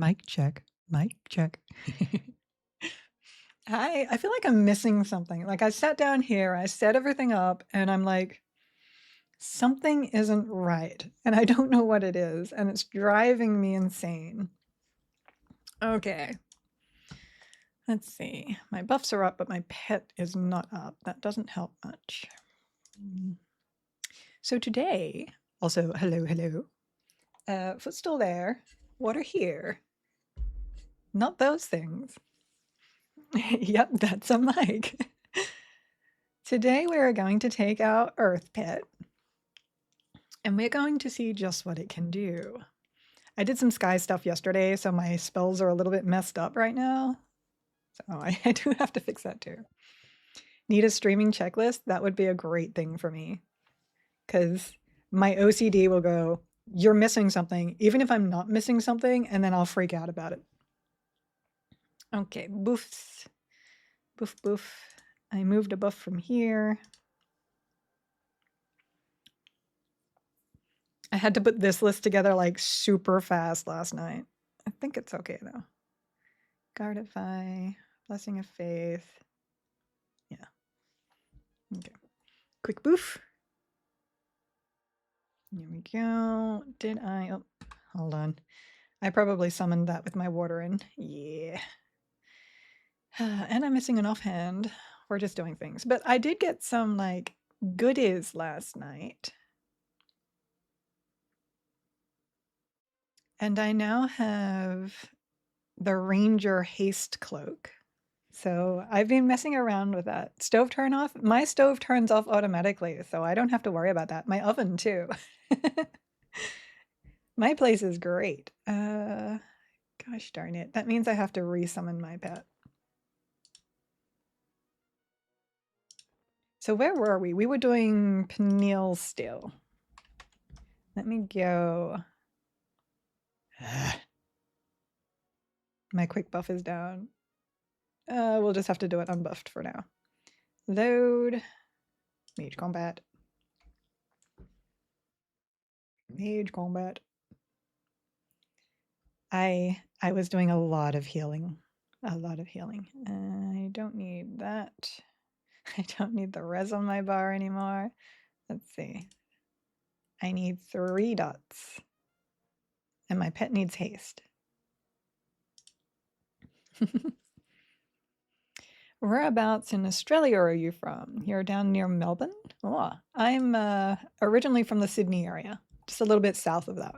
Mic check. Mic check. Hi, I feel like I'm missing something. Like I sat down here, I set everything up, and I'm like, something isn't right. And I don't know what it is, and it's driving me insane. Okay. Let's see. My buffs are up, but my pet is not up. That doesn't help much. So today, also, hello. Footstool there, water here. Not those things. Yep, that's a mic. Today we're going to take out Earth Pit, and we're going to see just what it can do. I did some sky stuff yesterday, so my spells are a little bit messed up right now. So I do have to fix that too. Need a streaming checklist? That would be a great thing for me. Because my OCD will go, you're missing something, even if I'm not missing something, and then I'll freak out about it. Okay, boofs. Boof. I moved a buff from here. I had to put this list together like super fast last night. I think it's okay though. Guardify, Blessing of Faith. Yeah. Okay. Quick boof. Here we go. Did I? Oh, hold on. I probably summoned that with my water in. Yeah. And I'm missing an offhand. We're just doing things. But I did get some like goodies last night. And I now have the Ranger Haste Cloak. So I've been messing around with that. Stove turn off? My stove turns off automatically, so I don't have to worry about that. My oven too. My place is great. Gosh darn it. That means I have to resummon my pet. So where were we? We were doing Peniel still. Let me go. My quick buff is down. We'll just have to do it unbuffed for now. Load. Mage combat. Mage combat. I was doing a lot of healing. I don't need that. I don't need the res on my bar anymore. Let's see. I need 3 dots. And my pet needs haste. Whereabouts in Australia are you from? You're down near Melbourne? Oh, I'm originally from the Sydney area, just a little bit south of that.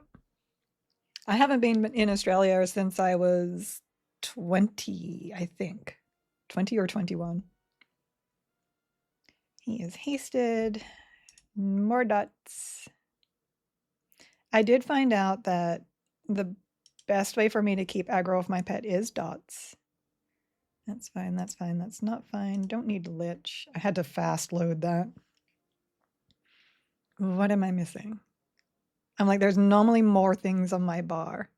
I haven't been in Australia since I was 20, I think. 20 or 21. He is hasted. More dots. I did find out that the best way for me to keep aggro of my pet is dots. That's fine, that's fine, that's not fine. Don't need lich. I had to fast load that. What am I missing? I'm like, there's normally more things on my bar.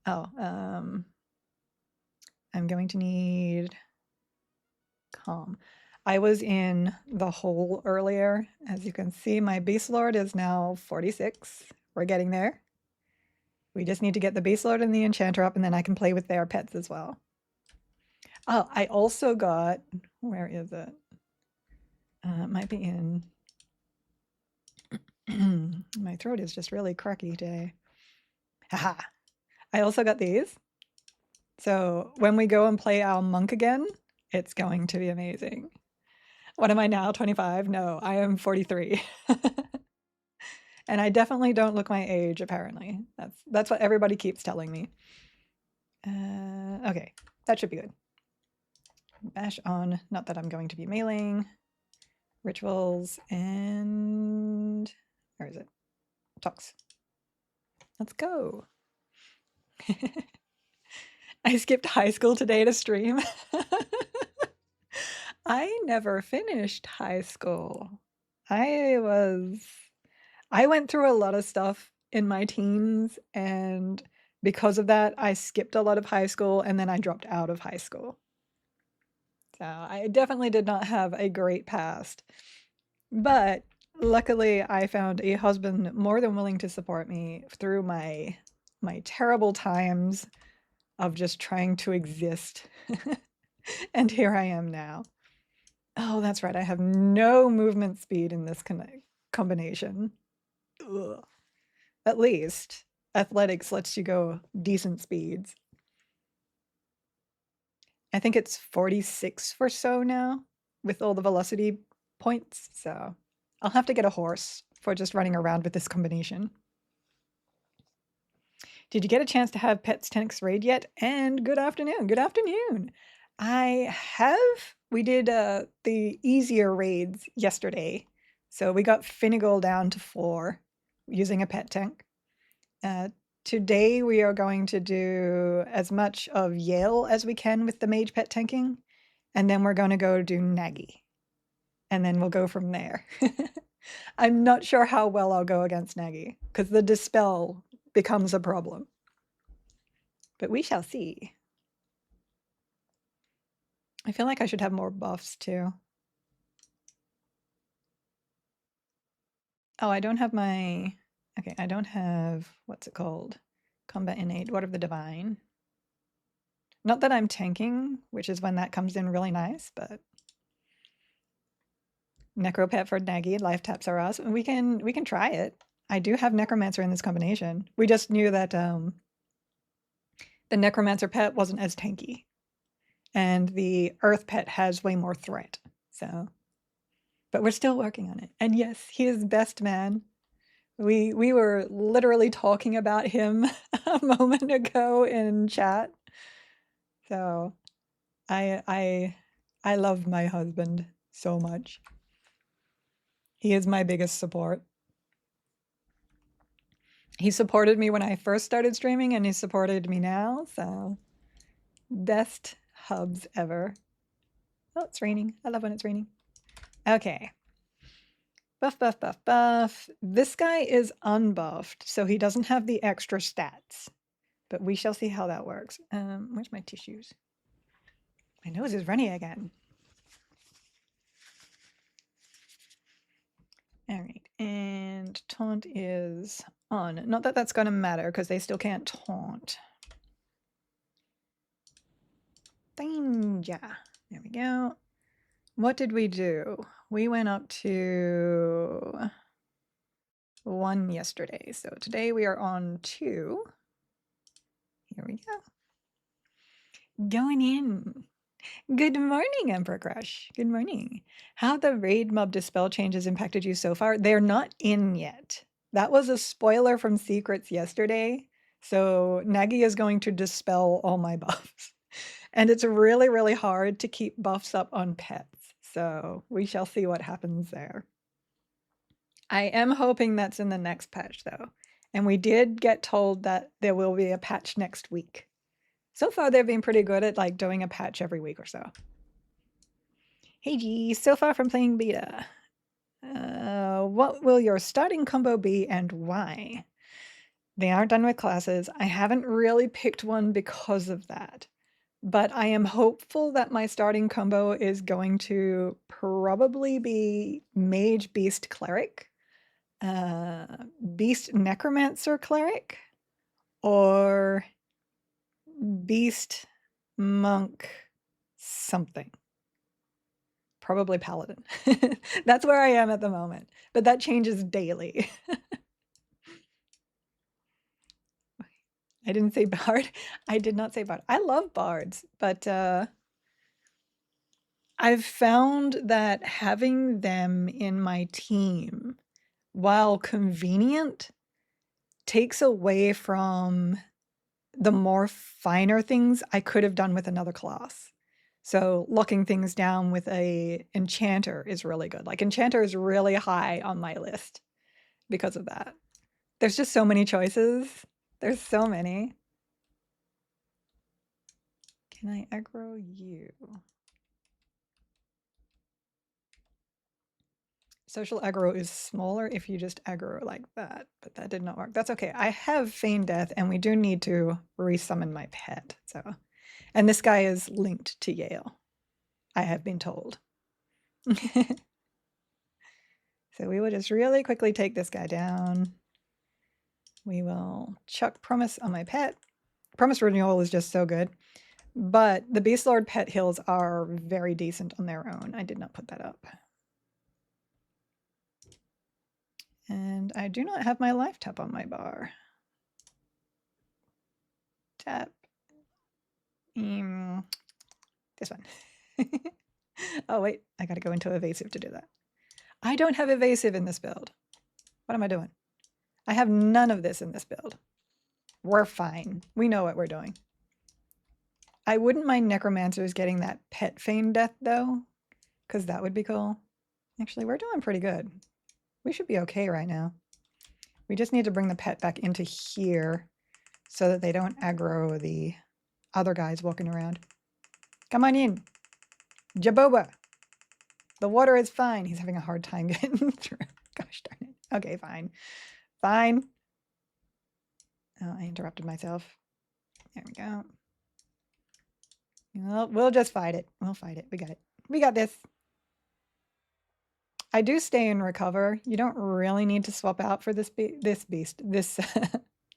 Oh, I'm going to need calm. I was in the hole earlier. As you can see, my Beast Lord is now 46. We're getting there. We just need to get the Beast Lord and the Enchanter up, and then I can play with their pets as well. Oh, I also got, where is it? It might be in, my throat is just really cracky today. Haha. I also got these. So when we go and play our monk again, it's going to be amazing. What am I now, 25? No, I am 43. And I definitely don't look my age, apparently. That's what everybody keeps telling me. Okay, that should be good. Bash on, not that I'm going to be mailing. Rituals and where is it? Talks. Let's go. I skipped high school today to stream. I never finished high school. I went through a lot of stuff in my teens, and because of that, I skipped a lot of high school, and then I dropped out of high school. So I definitely did not have a great past. But luckily, I found a husband more than willing to support me through my terrible times of just trying to exist. And here I am now. Oh, that's right. I have no movement speed in this combination. Ugh. At least athletics lets you go decent speeds. I think it's 46 or so now with all the velocity points. So I'll have to get a horse for just running around with this combination. Did you get a chance to have Pets 10x raid yet? And good afternoon. Good afternoon. I have. We did the easier raids yesterday. So we got Finnegal down to 4 using a pet tank. Today we are going to do as much of Yale as we can with the mage pet tanking. And then we're going to go do Naggy. And then we'll go from there. I'm not sure how well I'll go against Naggy because the dispel becomes a problem. But we shall see. I feel like I should have more buffs too. Oh, I don't have my... Okay, I don't have... What's it called? Combat Innate. What of the Divine? Not that I'm tanking, which is when that comes in really nice, but... Necropet for Naggy, life taps are us. We can try it. I do have Necromancer in this combination. We just knew that the Necromancer pet wasn't as tanky. And the Earth pet has way more threat, so... But we're still working on it. And yes, he is best man. We were literally talking about him a moment ago in chat. So I love my husband so much. He is my biggest support. He supported me when I first started streaming and he supported me now, so best hubs ever. Oh, it's raining. I love when it's raining. Okay. Buff, buff, buff, buff. This guy is unbuffed, so he doesn't have the extra stats. But we shall see how that works. Where's my tissues? My nose is runny again. All right, and taunt is on. Not that that's going to matter because they still can't taunt. Danger. There we go. What did we do? We went up to 1 yesterday. So today we are on 2. Here we go. Going in. Good morning, Emperor Crush. Good morning. How the raid mob dispel changes impacted you so far? They're not in yet. That was a spoiler from Secrets yesterday. So Nagi is going to dispel all my buffs. And it's really, really hard to keep buffs up on pets. So we shall see what happens there. I am hoping that's in the next patch though. And we did get told that there will be a patch next week. So far, they've been pretty good at like doing a patch every week or so. Hey G, so far from playing beta. What will your starting combo be and why? They aren't done with classes. I haven't really picked one because of that. But I am hopeful that my starting combo is going to probably be Mage Beast Cleric, Beast Necromancer Cleric, or Beast Monk something. Probably Paladin. That's where I am at the moment, but that changes daily. I didn't say bard. I did not say bard. I love bards, but I've found that having them in my team, while convenient, takes away from the more finer things I could have done with another class. So locking things down with a enchanter is really good. Like enchanter is really high on my list because of that. There's just so many choices. There's so many. Can I aggro you? Social aggro is smaller if you just aggro like that, but that did not work. That's okay. I have Feign Death and we do need to resummon my pet. So, and this guy is linked to Yale, I have been told. So we will just really quickly take this guy down. We will chuck Promise on my pet. Promise Renewal is just so good. But the Beast Lord pet heals are very decent on their own. I did not put that up. And I do not have my life tap on my bar. Tap. This one. Oh, wait. I got to go into evasive to do that. I don't have evasive in this build. What am I doing? I have none of this in this build. We're fine. We know what we're doing. I wouldn't mind Necromancers getting that pet feign death, though, because that would be cool. Actually, we're doing pretty good. We should be okay right now. We just need to bring the pet back into here so that they don't aggro the other guys walking around. Come on in. Jaboba. The water is fine. He's having a hard time getting through. Gosh darn it. Okay, fine. Fine. Oh, I interrupted myself. There we go. Well, we'll just fight it. We'll fight it. We got it. We got this. I do stay and recover. You don't really need to swap out for this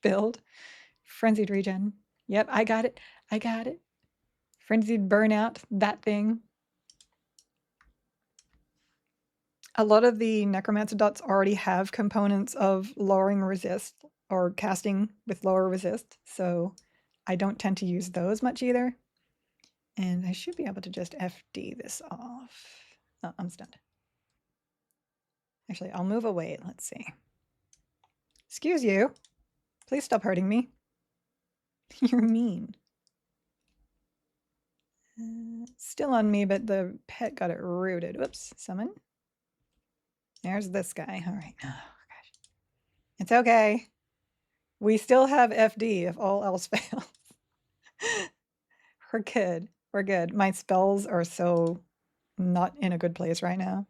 build. Frenzied regen. Yep, I got it. I got it. Frenzied burnout, that thing. A lot of the Necromancer dots already have components of lowering resist or casting with lower resist, so I don't tend to use those much either. And I should be able to just FD this off. Oh, I'm stunned. Actually, I'll move away. Let's see. Excuse you. Please stop hurting me. You're mean. Still on me, but the pet got it rooted. Whoops. Summon. There's this guy. All right. Oh, gosh. It's okay. We still have FD if all else fails. We're good. We're good. My spells are so not in a good place right now.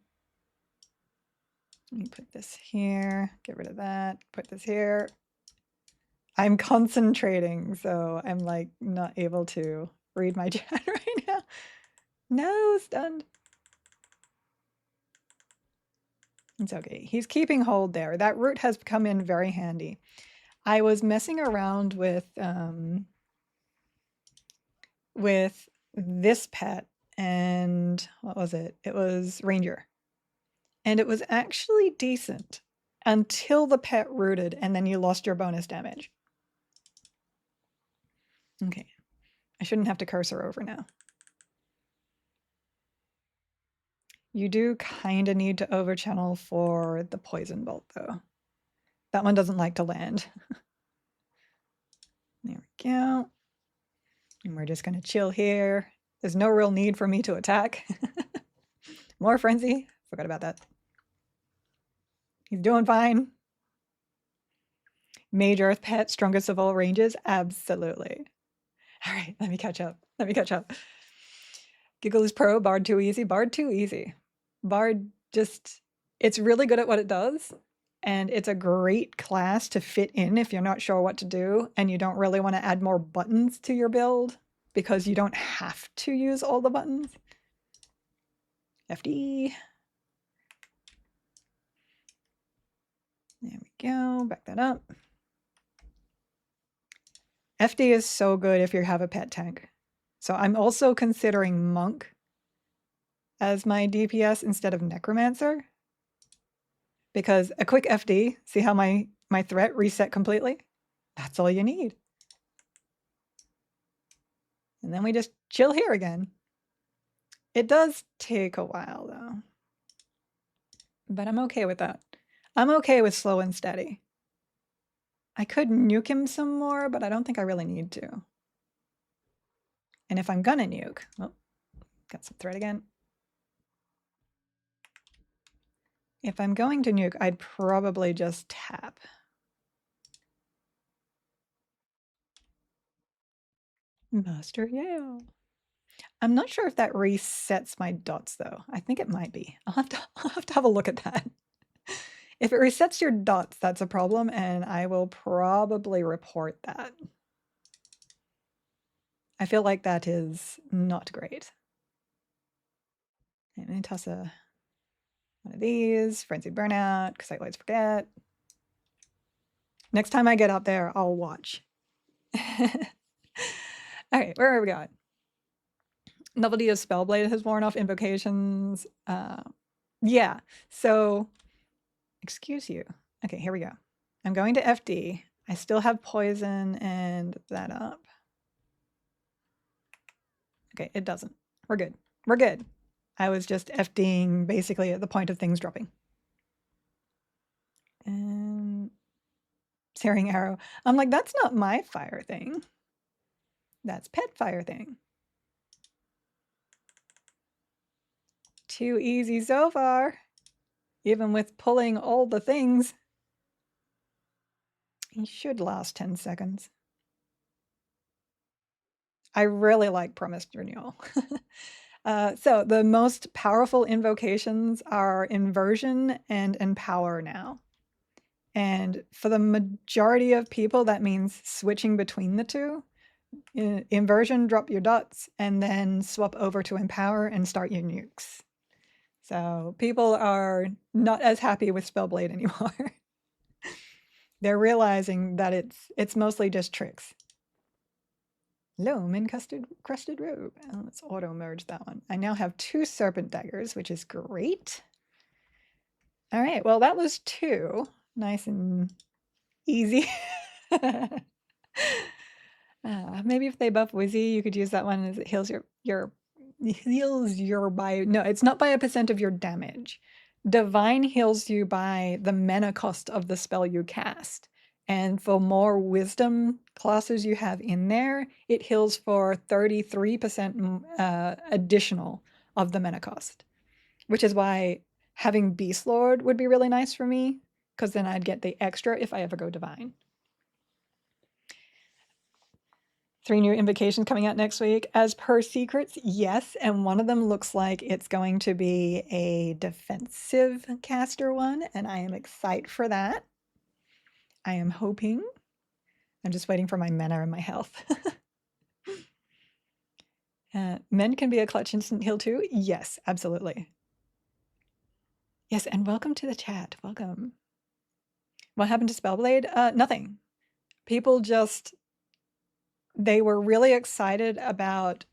Let me put this here. Get rid of that. Put this here. I'm concentrating, so I'm like not able to read my chat right now. No, stunned. It's okay. He's keeping hold there. That root has come in very handy. I was messing around with this pet, and what was it? It was Ranger. And it was actually decent until the pet rooted, and then you lost your bonus damage. Okay. I shouldn't have to cursor over now. You do kind of need to overchannel for the poison bolt, though. That one doesn't like to land. There we go. And we're just going to chill here. There's no real need for me to attack. More frenzy. Forgot about that. He's doing fine. Mage Earth pet, strongest of all ranges? Absolutely. All right, let me catch up. Let me catch up. Giggle is pro, Bard too easy. Bard too easy. Bard just, it's really good at what it does. And it's a great class to fit in if you're not sure what to do and you don't really want to add more buttons to your build because you don't have to use all the buttons. FD. There we go. Back that up. FD is so good if you have a pet tank. So I'm also considering Monk as my DPS instead of Necromancer. Because a quick FD, see how my threat reset completely? That's all you need. And then we just chill here again. It does take a while though. But I'm okay with that. I'm okay with slow and steady. I could nuke him some more, but I don't think I really need to. And if I'm gonna nuke, oh, got some threat again. If I'm going to nuke, I'd probably just tap. Master Yale. I'm not sure if that resets my dots though. I think it might be. I'll have to have a look at that. If it resets your dots, that's a problem, and I will probably report that. I feel like that is not great. And then toss one of these, Frenzied Burnout, because I always forget. Next time I get up there, I'll watch. All right, where are we going? Novelty of Spellblade has worn off. Invocations. Yeah, so excuse you. Okay, here we go. I'm going to FD. I still have poison and that up. Okay, it doesn't. We're good. We're good. I was just FDing basically at the point of things dropping. And Searing Arrow. I'm like, that's not my fire thing. That's pet fire thing. Too easy so far. Even with pulling all the things. He should last 10 seconds. I really like Promised Renewal. So the most powerful invocations are Inversion and Empower now. And for the majority of people, that means switching between the two. Inversion, drop your dots, and then swap over to Empower and start your nukes. So people are not as happy with Spellblade anymore. They're realizing that it's mostly just tricks. Loam encrusted robe. Oh, let's auto merge that one. I now have 2 serpent daggers, which is great. All right, well, that was 2. Nice and easy. Maybe if they buff Wizzy, you could use that one as it heals your by, no, it's not by a percent of your damage. Divine heals you by the mana cost of the spell you cast. And for more wisdom classes you have in there, it heals for 33% additional of the mana cost, which is why having Beast Lord would be really nice for me, because then I'd get the extra if I ever go Divine. 3 new invocations coming out next week. As per secrets, yes, and one of them looks like it's going to be a defensive caster one, and I am excited for that. I am hoping. I'm just waiting for my mana and my health. Men can be a clutch instant heal too? Yes, absolutely. Yes, and welcome to the chat. Welcome. What happened to Spellblade? Nothing. People just, they were really excited about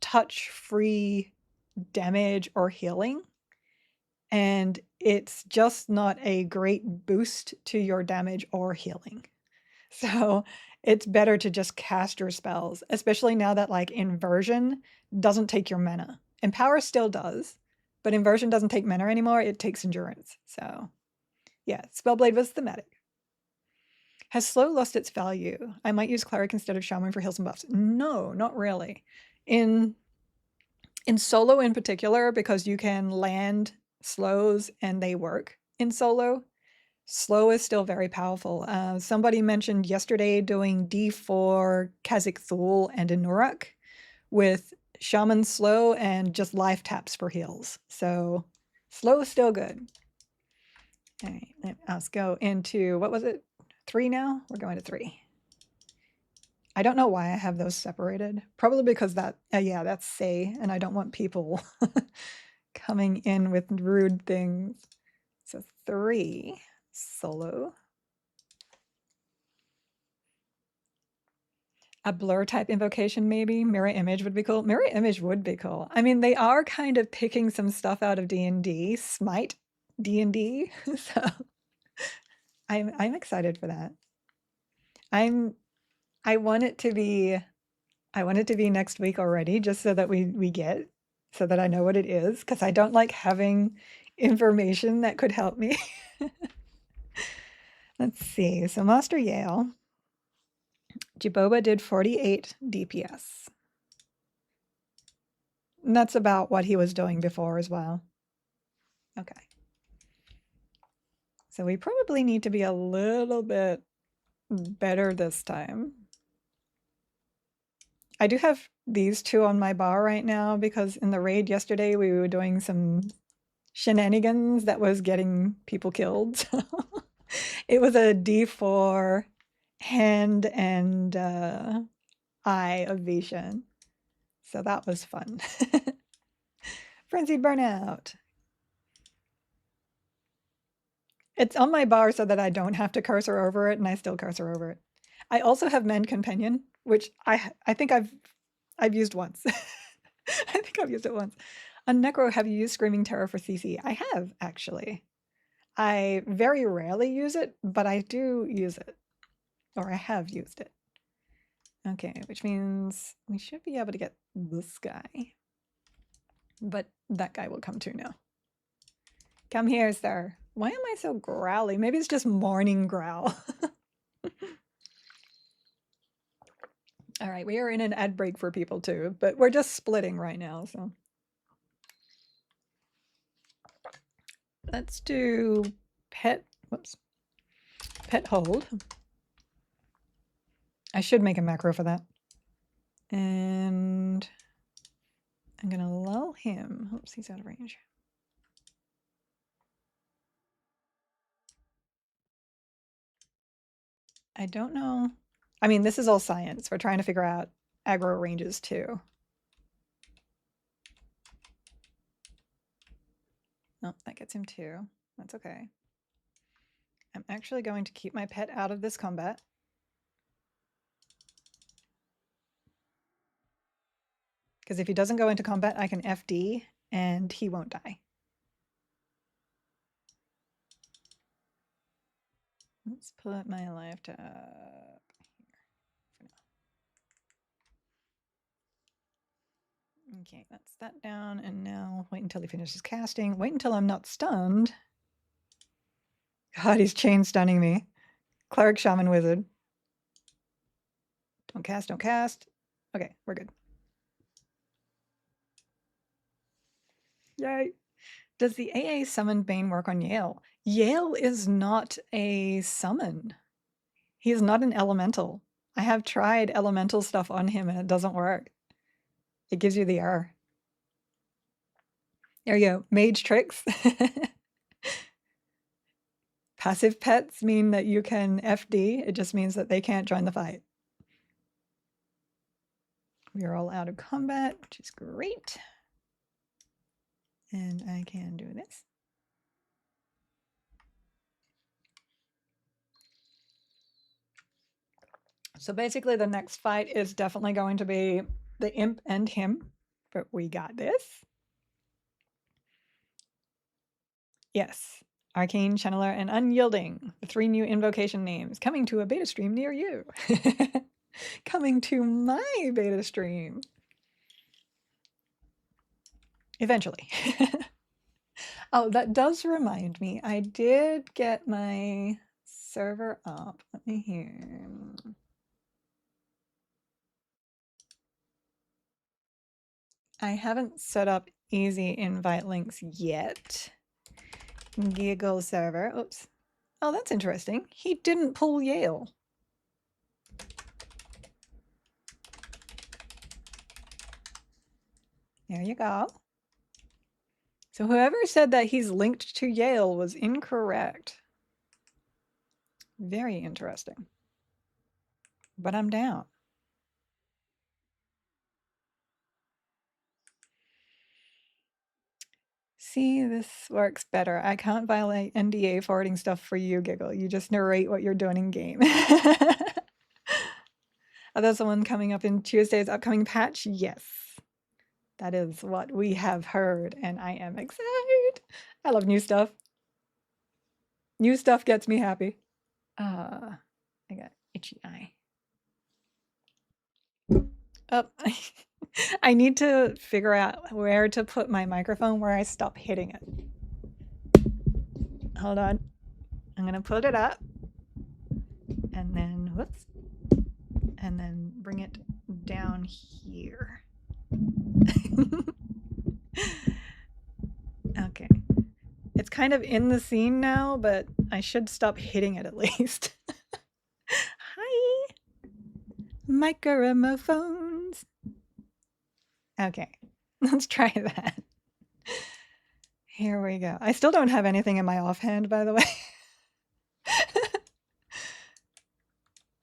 touch-free damage or healing, and it's just not a great boost to your damage or healing. So it's better to just cast your spells, especially now that like Inversion doesn't take your mana. Empower still does, but Inversion doesn't take mana anymore. It takes Endurance. So yeah, Spellblade was thematic. Has Slow lost its value? I might use Cleric instead of Shaman for heals and buffs. No, not really. In solo in particular, because you can land slows and they work in solo, slow is still very powerful. Somebody mentioned yesterday doing D4 Kha'Zix Thul and Inurak with Shaman slow and just life taps for heals. So slow is still good. All right, let's go into, what was it? 3 now? We're going to 3. I don't know why I have those separated. Probably because that, yeah, that's say, and I don't want people coming in with rude things. So 3, solo. A blur type invocation, maybe. Mirror image would be cool. Mirror image would be cool. I mean, they are kind of picking some stuff out of D&D, Smite D&D. So I'm excited for that. I want it to be next week already, just so that so that I know what it is, because I don't like having information that could help me. Let's see. So Master Yale. Jiboba did 48 DPS. And that's about what he was doing before as well. Okay. So we probably need to be a little bit better this time. I do have these 2 on my bar right now because in the raid yesterday we were doing some shenanigans that was getting people killed. So it was a D4 hand and eye of Vishan. So that was fun. Frenzied Burnout. It's on my bar so that I don't have to cursor over it, and I still cursor over it. I also have Mend Companion, which I think I've I've used once. I think I've used it once. On Necro, have you used Screaming Terror for CC? I have, actually. I very rarely use it, but I do use it. Or I have used it. Okay, which means we should be able to get this guy. But that guy will come too now. Come here, sir. Why am I so growly? Maybe it's just morning growl. All right, we are in an ad break for people too, but we're just splitting right now, so. Let's do pet, whoops, pet hold. I should make a macro for that. And I'm gonna lull him. Oops, he's out of range. I don't know. I mean, this is all science. We're trying to figure out aggro ranges too. Oh, that gets him too. That's okay. I'm actually going to keep my pet out of this combat. Because if he doesn't go into combat, I can FD and he won't die. Let's put my life tab here for now. Okay, that's that down. And now wait until he finishes casting. Wait until I'm not stunned. God, he's chain stunning me. Cleric, Shaman, Wizard. Don't cast, don't cast. Okay, we're good. Yay. Does the AA summon Bane work on Yale? Yale is not a summon. He is not an elemental. I have tried elemental stuff on him and it doesn't work. It gives you the error. There you go. Mage tricks. Passive pets mean that you can FD. It just means that they can't join the fight. We are all out of combat, which is great. And I can do this. So basically the next fight is definitely going to be the imp and him, but we got this. Yes. Arcane, Channeler, and Unyielding, the 3 new invocation names coming to a beta stream near you. Coming to my beta stream. Eventually. Oh, that does remind me. I did get my server up. Let me hear. I haven't set up easy invite links yet. Giggle server. Oops. Oh, that's interesting. He didn't pull Yale. There you go. So whoever said that he's linked to Yale was incorrect. Very interesting. But I'm down. See, this works better. I can't violate NDA forwarding stuff for you, Giggle. You just narrate what you're doing in game. Are there someone coming up in Tuesday's upcoming patch? Yes. That is what we have heard, and I am excited. I love new stuff. New stuff gets me happy. I got itchy eye. Oh, I need to figure out where to put my microphone where I stop hitting it. Hold on. I'm going to put it up and then, whoops, and then bring it down here. Okay. It's kind of in the scene now, but I should stop hitting it at least. Hi. Microphones. Okay, let's try that. Here we go. I still don't have anything in my offhand, by the way.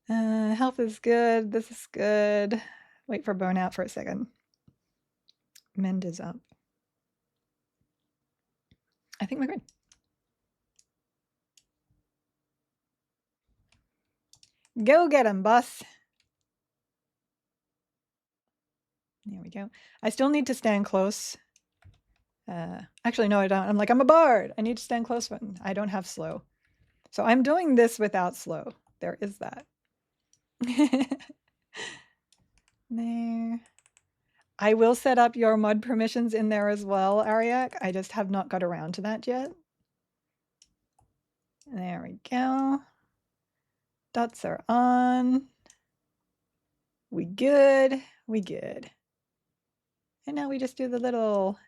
Health is good. This is good. Wait for burnout for a second. Mend is up. I think we're good. Go get him, boss. There we go. I still need to stand close. Actually, no, I don't. I'm like, I'm a bard. I need to stand close, but I don't have slow. So I'm doing this without slow. There is that. There. I will set up your mud permissions in there as well, Ariak. I just have not got around to that yet. There we go. Dots are on. We good. We good. And now we just do the little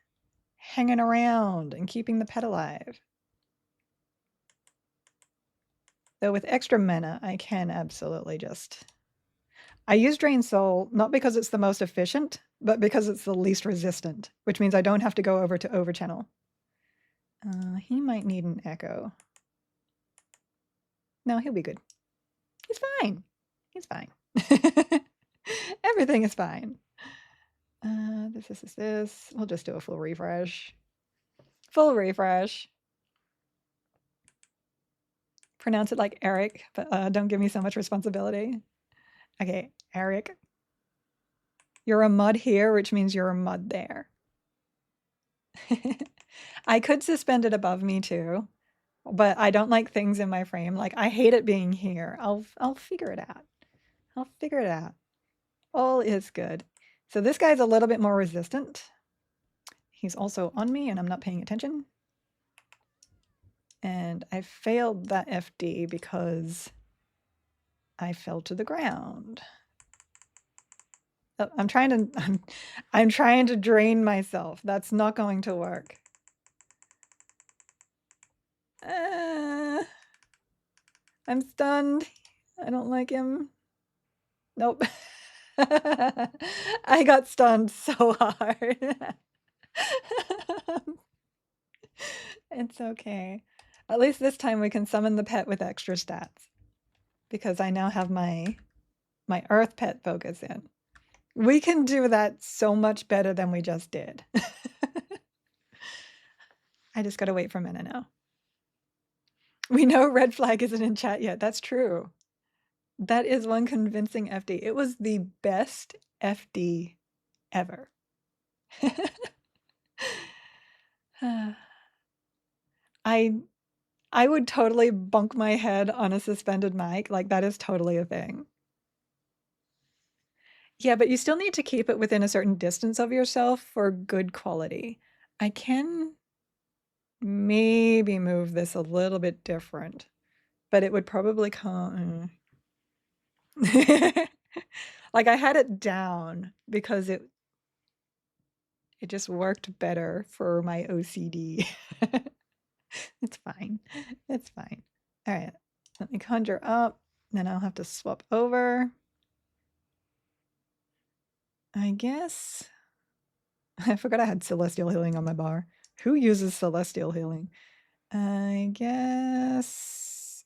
hanging around and keeping the pet alive. Though with extra mana, I can absolutely just... I use Drain Soul not because it's the most efficient, but because it's the least resistant, which means I don't have to go over to Overchannel. He might need an Echo. No, he'll be good. He's fine. He's fine. Everything is fine. This. We'll just do a full refresh. Full refresh. Pronounce it like Eric, but don't give me so much responsibility. Okay, Eric. You're a mud here, which means you're a mud there. I could suspend it above me too, but I don't like things in my frame. Like, I hate it being here. I'll figure it out. I'll figure it out. All is good. So this guy's a little bit more resistant. He's also on me and I'm not paying attention. And I failed that FD because I fell to the ground. Oh, I'm trying to drain myself. That's not going to work. I'm stunned. I don't like him. Nope. I got stunned so hard. It's okay. At least this time we can summon the pet with extra stats. Because I now have my earth pet focus in. We can do that so much better than we just did. I just gotta wait for a minute now. We know red flag isn't in chat yet. That's true. That is one convincing FD. It was the best FD ever. I would totally bunk my head on a suspended mic. Like, that is totally a thing. Yeah, but you still need to keep it within a certain distance of yourself for good quality. I can maybe move this a little bit different, but it would probably come... Like, I had it down because it just worked better for my OCD. It's fine. It's fine. All right, let me conjure up, then I'll have to swap over. I guess I forgot I had Celestial Healing on my bar. Who uses Celestial Healing? I guess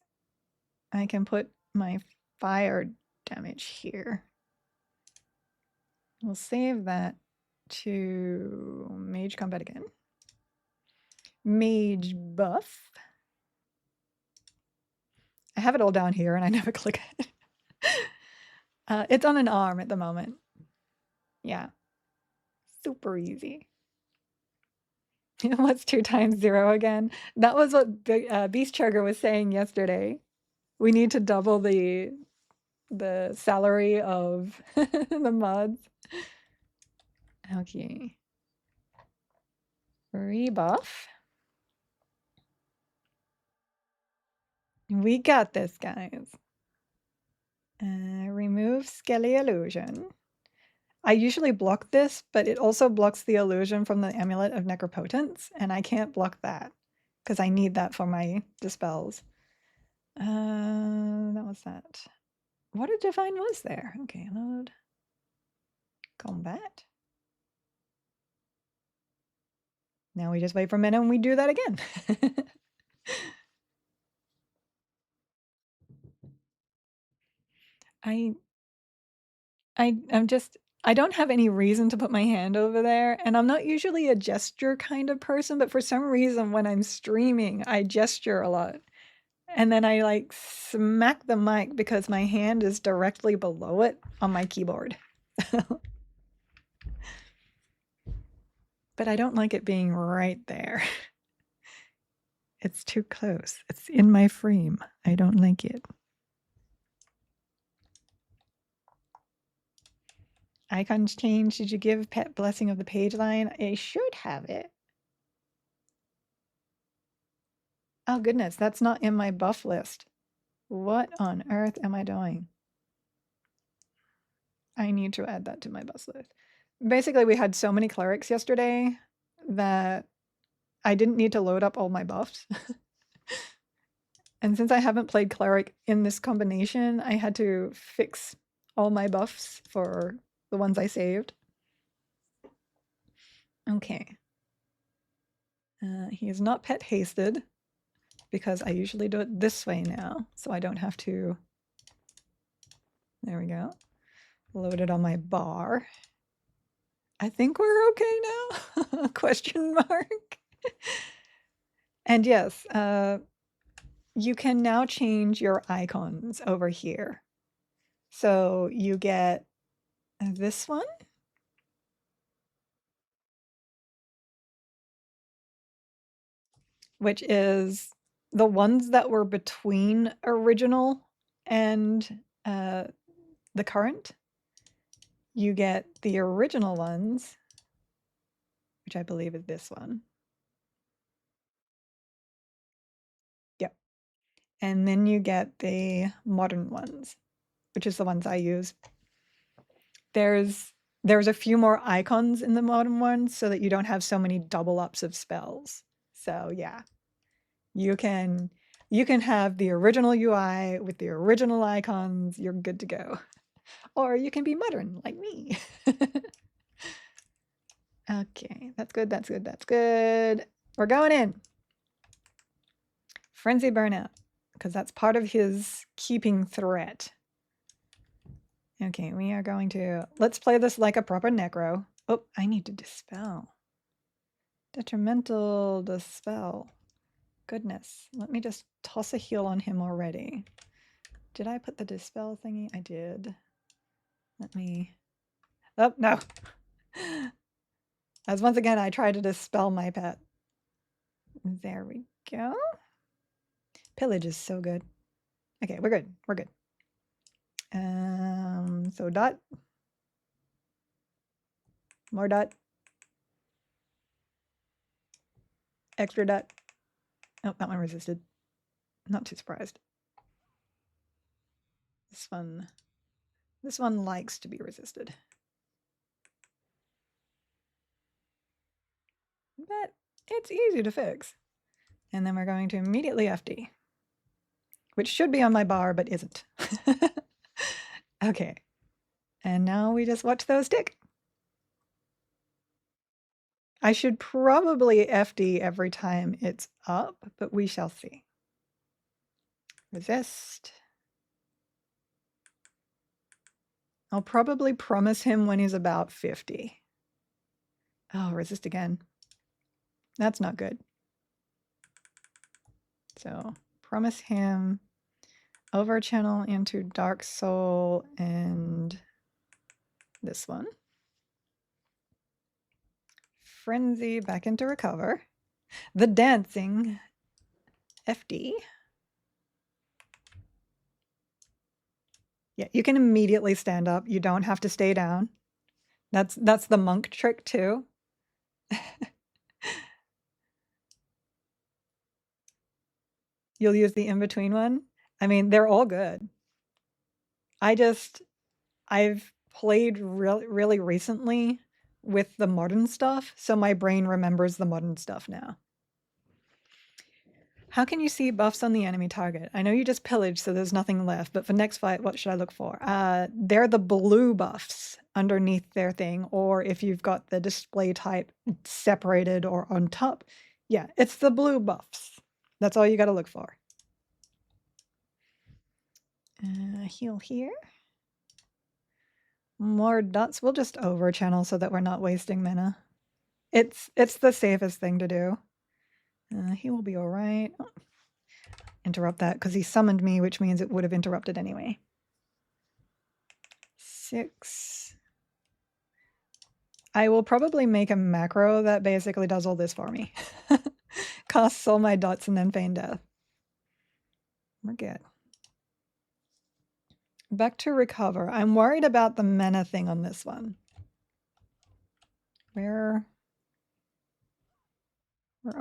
I can put my fire damage here. We'll save that to Mage Combat again. Mage buff. I have it all down here and I never click it. It's on an arm at the moment. Yeah. Super easy. What's 2 times 0 again? That was what Beast Chugger was saying yesterday. We need to double the salary of the mods. Okay. Rebuff. We got this, guys. Remove Skelly Illusion. I usually block this, but it also blocks the illusion from the Amulet of Necropotence, and I can't block that because I need that for my dispels. That was that. What a divine was there? Okay, load. Combat. Now we just wait for a minute and we do that again. I don't have any reason to put my hand over there, and I'm not usually a gesture kind of person, but for some reason when I'm streaming, I gesture a lot. And then I like smack the mic because my hand is directly below it on my keyboard. But I don't like it being right there. It's too close. It's in my frame. I don't like it. Icons change. Did you give Pet Blessing of the Page line? I should have it. Oh goodness, that's not in my buff list. What on earth am I doing? I need to add that to my buff list. Basically, we had so many clerics yesterday that I didn't need to load up all my buffs. And since I haven't played cleric in this combination, I had to fix all my buffs for the ones I saved. Okay. He is not pet hasted because I usually do it this way now, so I don't have to. There we go. Load it on my bar. I think we're okay now? Question mark. And yes, you can now change your icons over here. So you get this one. Which is the ones that were between original and the current. You get the original ones, which I believe is this one. Yep. And then you get the modern ones, which is the ones I use. There's a few more icons in the modern ones so that you don't have so many double ups of spells. So yeah, you can have the original UI with the original icons. You're good to go. Or you can be modern like me. Okay, that's good, that's good, that's good. We're going in. Frenzy Burnout, because that's part of his keeping threat. Okay, we are going to, let's play this like a proper necro. Oh, I need to dispel. Detrimental dispel. Goodness, let me just toss a heal on him already. Did I put the dispel thingy? I did. Let me, oh, no. As once again, I try to dispel my pet. There we go. Pillage is so good. Okay, we're good. We're good. So dot. More dot. Extra dot. Oh, that one resisted. Not too surprised. This one likes to be resisted. But it's easy to fix. And then we're going to immediately FD, which should be on my bar, but isn't. Okay. And now we just watch those tick. I should probably FD every time it's up, but we shall see. Resist. I'll probably promise him when he's about 50. Oh, resist again. That's not good. So promise him over channel into Dark Soul and this one. Frenzy back into recover. The dancing FD. Yeah, you can immediately stand up. You don't have to stay down. That's the monk trick too. You'll use the in-between one. I mean, they're all good. I've played really recently with the modern stuff, so my brain remembers the modern stuff now. How can you see buffs on the enemy target? I know you just pillaged, so there's nothing left, but for next fight, what should I look for? They're the blue buffs underneath their thing, or if you've got the display type separated or on top, yeah, it's the blue buffs. That's all you got to look for. Heal here. More dots. We'll just over channel so that we're not wasting mana. It's the safest thing to do. He will be all right. Oh, interrupt that because he summoned me, which means it would have interrupted anyway. 6. I will probably make a macro that basically does all this for me. Costs all my dots and then feign death. We're good. Back to recover. I'm worried about the mana thing on this one. We're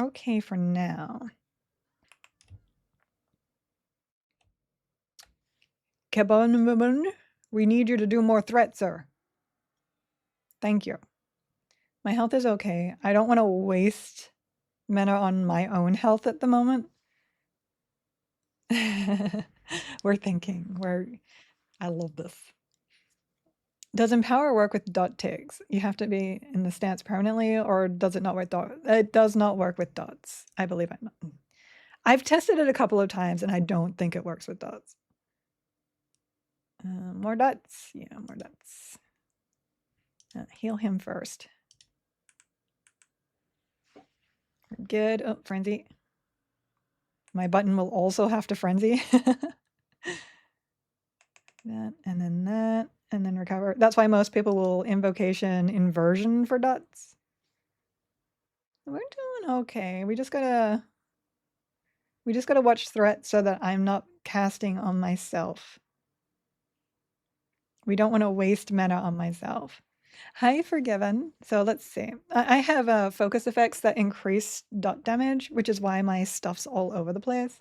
okay for now. Kebon, we need you to do more threats, sir. Thank you. My health is okay. I don't want to waste mana on my own health at the moment. We're thinking. I love this. Does Empower work with dot ticks? You have to be in the stance permanently, or does it not work? It does not work with dots. I believe I'm not. I've tested it a couple of times, and I don't think it works with dots. More dots. Yeah, more dots. Heal him first. Good. Oh, frenzy. My button will also have to frenzy. That, and then recover. That's why most people will invocation inversion for dots. We're doing okay. We just gotta watch threat so that I'm not casting on myself. We don't want to waste mana on myself. Hi, Forgiven. So let's see. I have focus effects that increase dot damage, which is why my stuff's all over the place.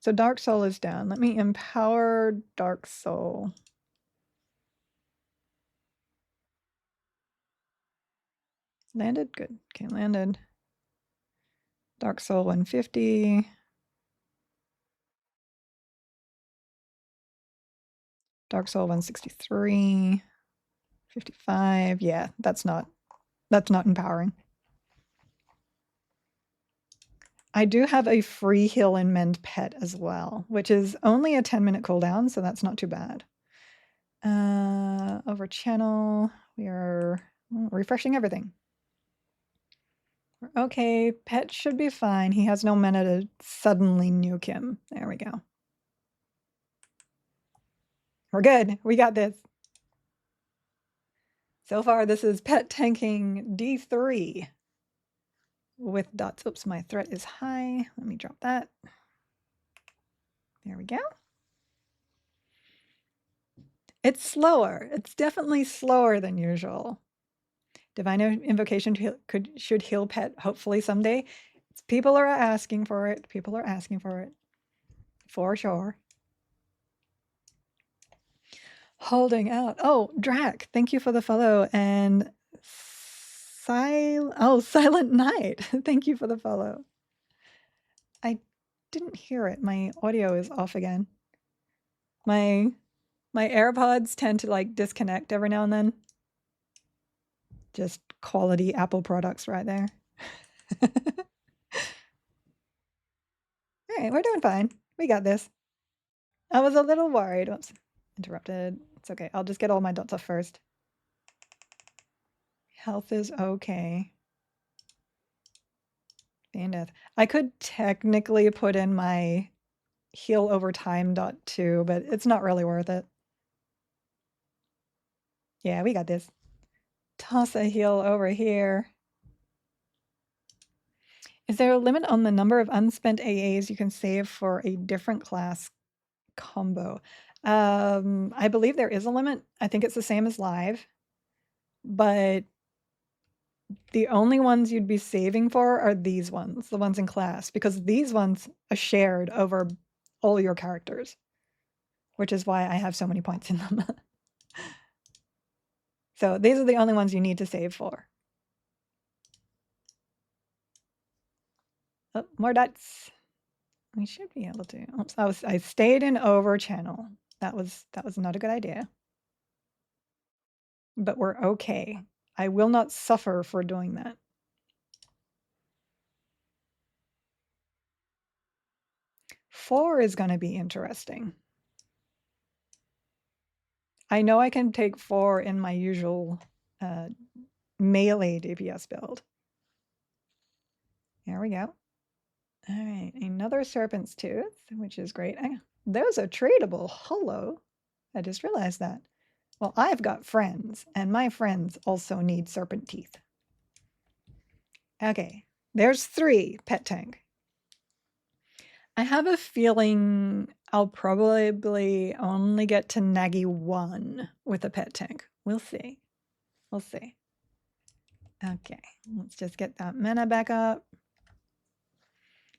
So Dark Soul is down. Let me empower Dark Soul. Landed? Good. Okay, landed. Dark Soul 150. Dark Soul 163. 55. Yeah, that's not empowering. I do have a free heal and mend pet as well, which is only a 10-minute cooldown, so that's not too bad. Over channel, we are refreshing everything. Okay, pet should be fine. He has no mana to suddenly nuke him. There we go. We're good. We got this. So far, this is pet tanking D3 with dots. Oops, my threat is high. Let me drop that. There we go. It's slower. It's definitely slower than usual. Divine Invocation should heal pet hopefully someday. People are asking for it. People are asking for it. For sure. Holding out. Oh, Drac, thank you for the follow. And Silent Night. Thank you for the follow. I didn't hear it. My audio is off again. My AirPods tend to like disconnect every now and then. Just quality Apple products right there. All right, we're doing fine. We got this. I was a little worried. Oops, interrupted. It's okay. I'll just get all my dots off first. Health is okay. And death. I could technically put in my heal over time dot too, but it's not really worth it. Yeah, we got this. Toss a heal over here. Is there a limit on the number of unspent AAs you can save for a different class combo? I believe there is a limit. I think it's the same as live, but the only ones you'd be saving for are these ones, the ones in class, because these ones are shared over all your characters, which is why I have so many points in them. So these are the only ones you need to save for. Oh, more dots. We should be able to. Oops, I stayed in over channel. That was not a good idea. But we're okay. I will not suffer for doing that. Four is going to be interesting. I know I can take 4 in my usual melee DPS build. There we go. All right, another Serpent's Tooth, which is great. Those are tradable. Hello. I just realized that. Well, I've got friends, and my friends also need serpent teeth. Okay, there's 3 pet tank. I have a feeling I'll probably only get to Naggy 1 with a pet tank. We'll see. We'll see. Okay, let's just get that mana back up.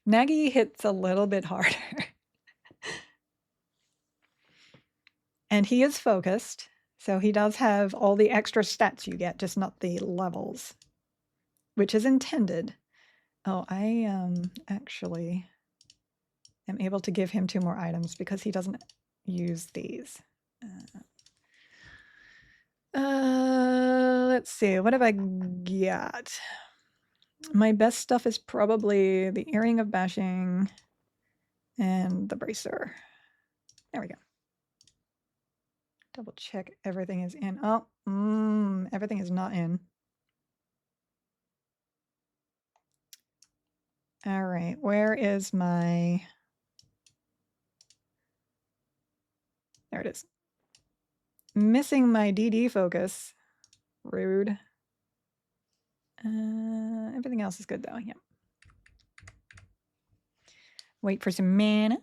Naggy hits a little bit harder. And he is focused, so he does have all the extra stats you get, just not the levels, which is intended. Oh, I actually am able to give him 2 more items because he doesn't use these. Let's see, what have I got? My best stuff is probably the Earring of Bashing and the Bracer. There we go. Double check everything is in. Oh, everything is not in. All right, where is my... There it is. Missing my DD focus. Rude. Everything else is good though, yeah. Wait for some mana.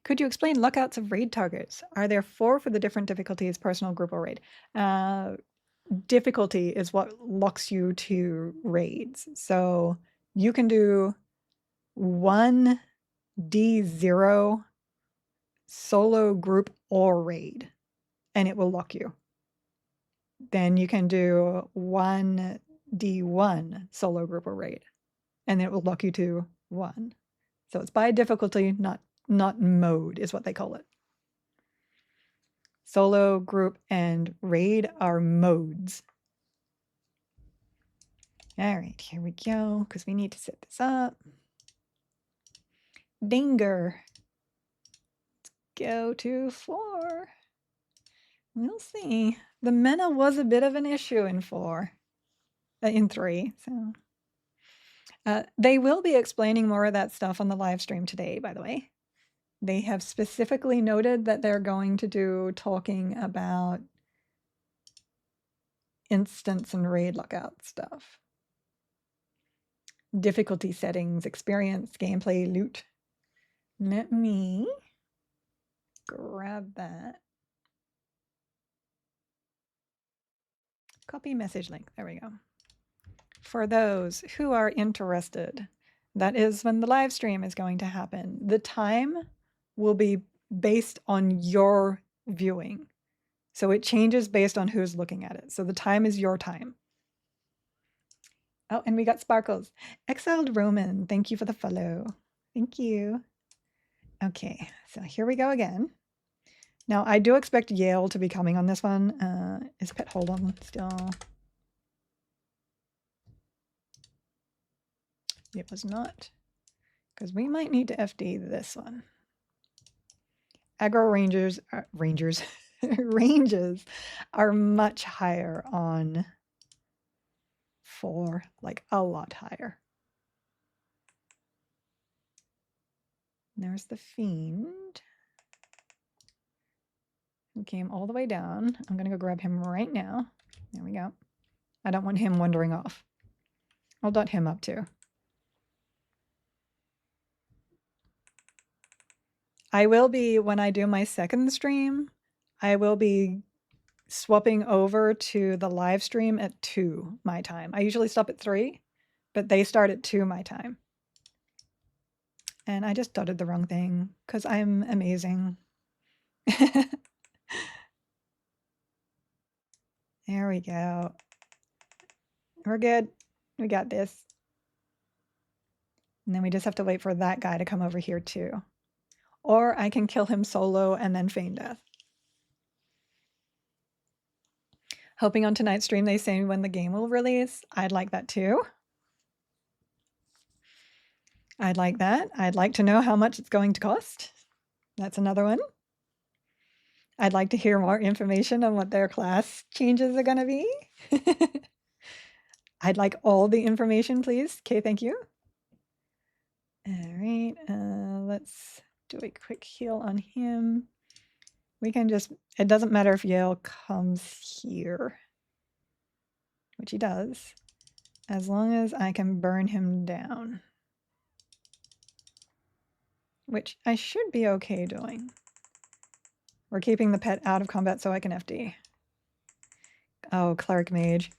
Could you explain lockouts of raid targets? Are there 4 for the different difficulties, personal, group, or raid? Difficulty is what locks you to raids. So you can do 1D0 solo, group, or raid, and it will lock you. Then you can do 1D1 solo, group, or raid, and it will lock you to 1. So it's by difficulty, not mode is what they call it. Solo, group, and raid are modes. All right, here we go, because we need to set this up. Dinger. Let's go to 4. We'll see. The mana was a bit of an issue in 3, so. They will be explaining more of that stuff on the live stream today, by the way. They have specifically noted that they're going to do talking about instance and raid lockout stuff. Difficulty settings, experience, gameplay, loot. Let me grab that. Copy message link. There we go. For those who are interested, that is when the live stream is going to happen. The time will be based on your viewing. So it changes based on who's looking at it. So the time is your time. Oh, and we got Sparkles. Exiled Roman, thank you for the follow. Thank you. Okay, so here we go again. Now, I do expect Yale to be coming on this one. Is Pet Hold On still? It was not, because we might need to FD this one. Aggro Rangers, ranges are much higher on 4, like a lot higher. There's the Fiend. He came all the way down. I'm going to go grab him right now. There we go. I don't want him wandering off. I'll dot him up too. I will be, when I do my second stream, I will be swapping over to the live stream at 2 my time. I usually stop at 3, but they start at 2 my time. And I just dotted the wrong thing because I'm amazing. There we go. We're good. We got this. And then we just have to wait for that guy to come over here too. Or I can kill him solo and then feign death. Hoping on tonight's stream they say when the game will release. I'd like that too. I'd like that. I'd like to know how much it's going to cost. That's another one. I'd like to hear more information on what their class changes are going to be. I'd like all the information, please. Okay, thank you. All right, let's do a quick heal on him. We can just, it doesn't matter if Yale comes here, which he does, as long as I can burn him down, which I should be okay doing. We're keeping the pet out of combat so I can FD. Oh, Cleric Mage.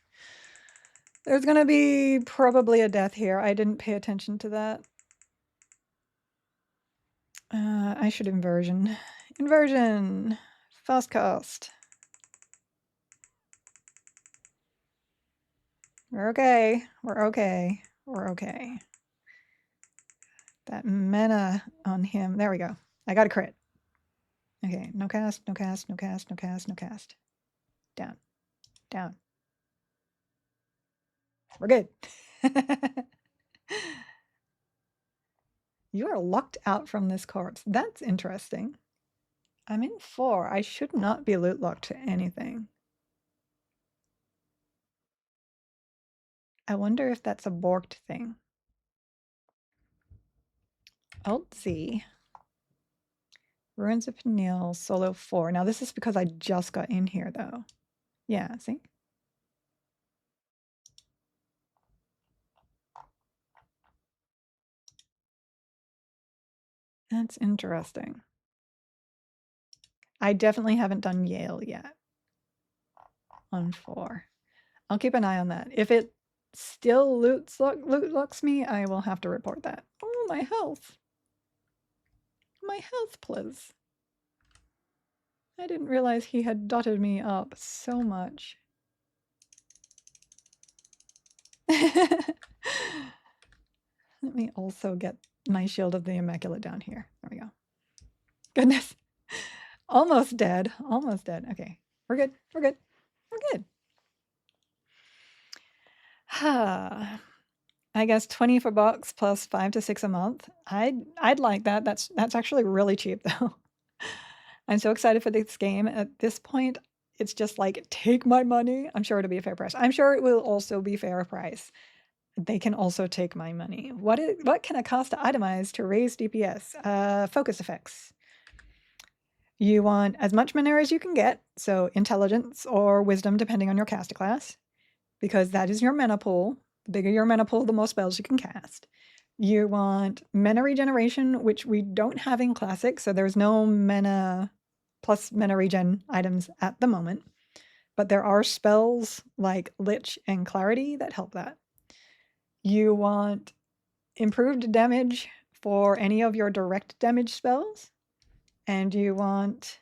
There's going to be probably a death here. I didn't pay attention to that. I should inversion. Inversion! Fast cast. We're okay. We're okay. We're okay. That mana on him. There we go. I got a crit. Okay, no cast, no cast, no cast, no cast, no cast. Down. Down. We're good. You are locked out from this corpse. That's interesting. I'm in 4. I should not be loot locked to anything. I wonder if that's a borked thing. Alt Z. Ruins of Peniel, solo 4. Now this is because I just got in here though. Yeah, see? That's interesting. I definitely haven't done Yale yet on 4. I'll keep an eye on that. If it still loot looks me, I will have to report that. Oh, my health. My health, please. I didn't realize he had dotted me up so much. Let me also get my Shield of the Immaculate down here. There we go. Goodness. Almost dead. Almost dead. Okay. We're good. We're good. We're good. I guess 20 for box plus 5 to 6 a month. I'd like that. That's actually really cheap though. I'm so excited for this game. At this point, it's just like, take my money. I'm sure it'll be a fair price. I'm sure it will also be fair price. They can also take my money. What can it cost to itemize to raise DPS? Focus effects. You want as much mana as you can get, so intelligence or wisdom depending on your caster class, because that is your mana pool. The bigger your mana pool, the more spells you can cast. You want mana regeneration, which we don't have in Classic, so there's no mana plus mana regen items at the moment. But there are spells like Lich and Clarity that help that. You want improved damage for any of your direct damage spells. And you want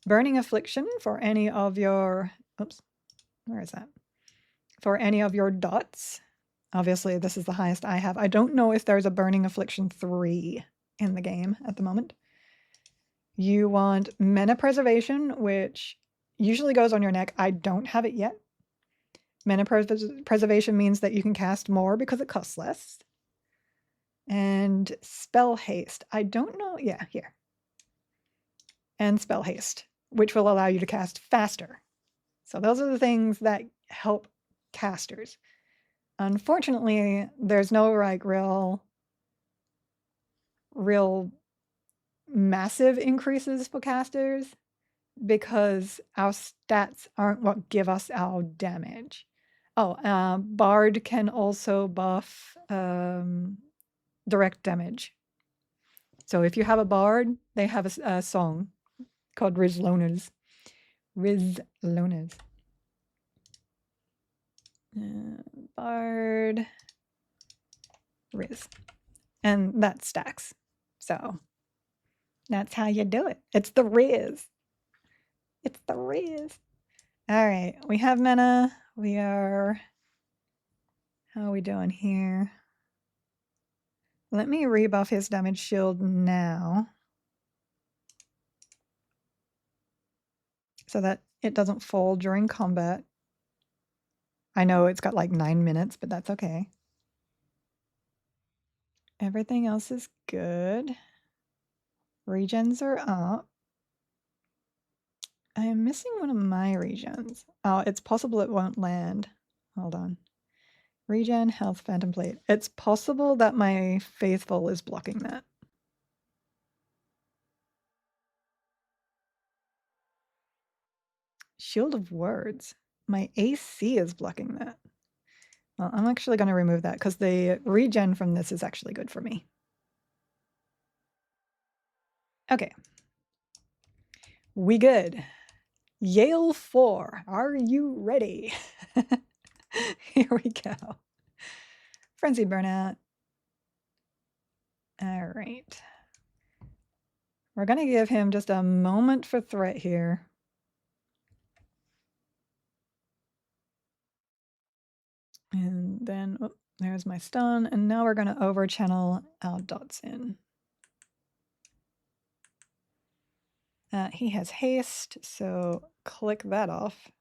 Burning Affliction for any of your... Oops, where is that? For any of your dots. Obviously, this is the highest I have. I don't know if there's a Burning Affliction 3 in the game at the moment. You want Mana Preservation, which usually goes on your neck. I don't have it yet. Mana Preservation means that you can cast more because it costs less. And Spell Haste. I don't know. Yeah, here. And Spell Haste, which will allow you to cast faster. So those are the things that help casters. Unfortunately, there's no like real massive increases for casters because our stats aren't what give us our damage. Oh, Bard can also buff direct damage. So if you have a Bard, they have a song called Rizlonas. Rizlonas. Bard Riz. And that stacks. So that's how you do it. It's the Riz. It's the Riz. All right, we have mana. We are... How are we doing here? Let me rebuff his damage shield now, so that it doesn't fall during combat. I know it's got like 9 minutes, but that's okay. Everything else is good. Regens are up. I am missing one of my regens. Oh, it's possible it won't land. Hold on. Regen, health, phantom plate. It's possible that my faithful is blocking that. Shield of Words. My AC is blocking that. Well, I'm actually going to remove that because the regen from this is actually good for me. Okay. We good. Yale 4. Are you ready? Here we go. Frenzied Burnout. All right. We're going to give him just a moment for threat here. And then, oh, there's my stun. And now we're going to over channel our dots in. He has haste, so click that off.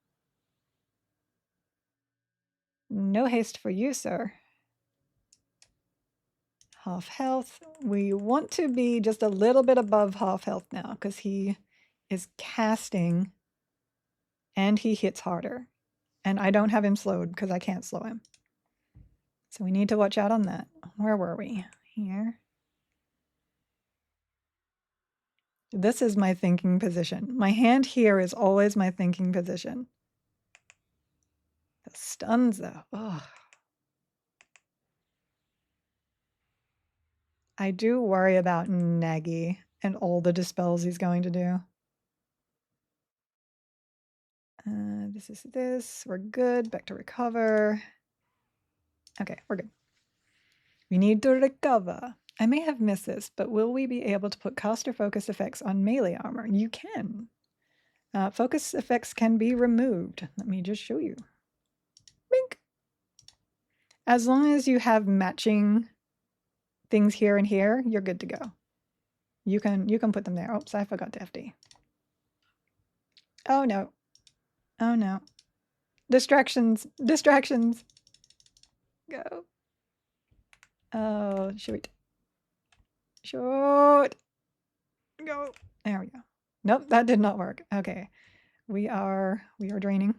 No haste for you, sir. Half health. We want to be just a little bit above half health now because he is casting and he hits harder. And I don't have him slowed because I can't slow him. So we need to watch out on that. Where were we? Here. This is my thinking position. My hand here is always my thinking position. The stuns though. Ugh. I do worry about Nagy and all the dispels he's going to do. This is this. We're good. Back to recover. Okay, we're good. We need to recover. I may have missed this, but will we be able to put caster focus effects on melee armor? You can. Focus effects can be removed. Let me just show you. Bink. As long as you have matching things here and here, you're good to go. You can put them there. Oops, I forgot to FD. Oh no. Oh no. Distractions. Distractions. Go. Oh, shoot. Shoot. Go. There we go. Nope, that did not work. Okay. We are draining.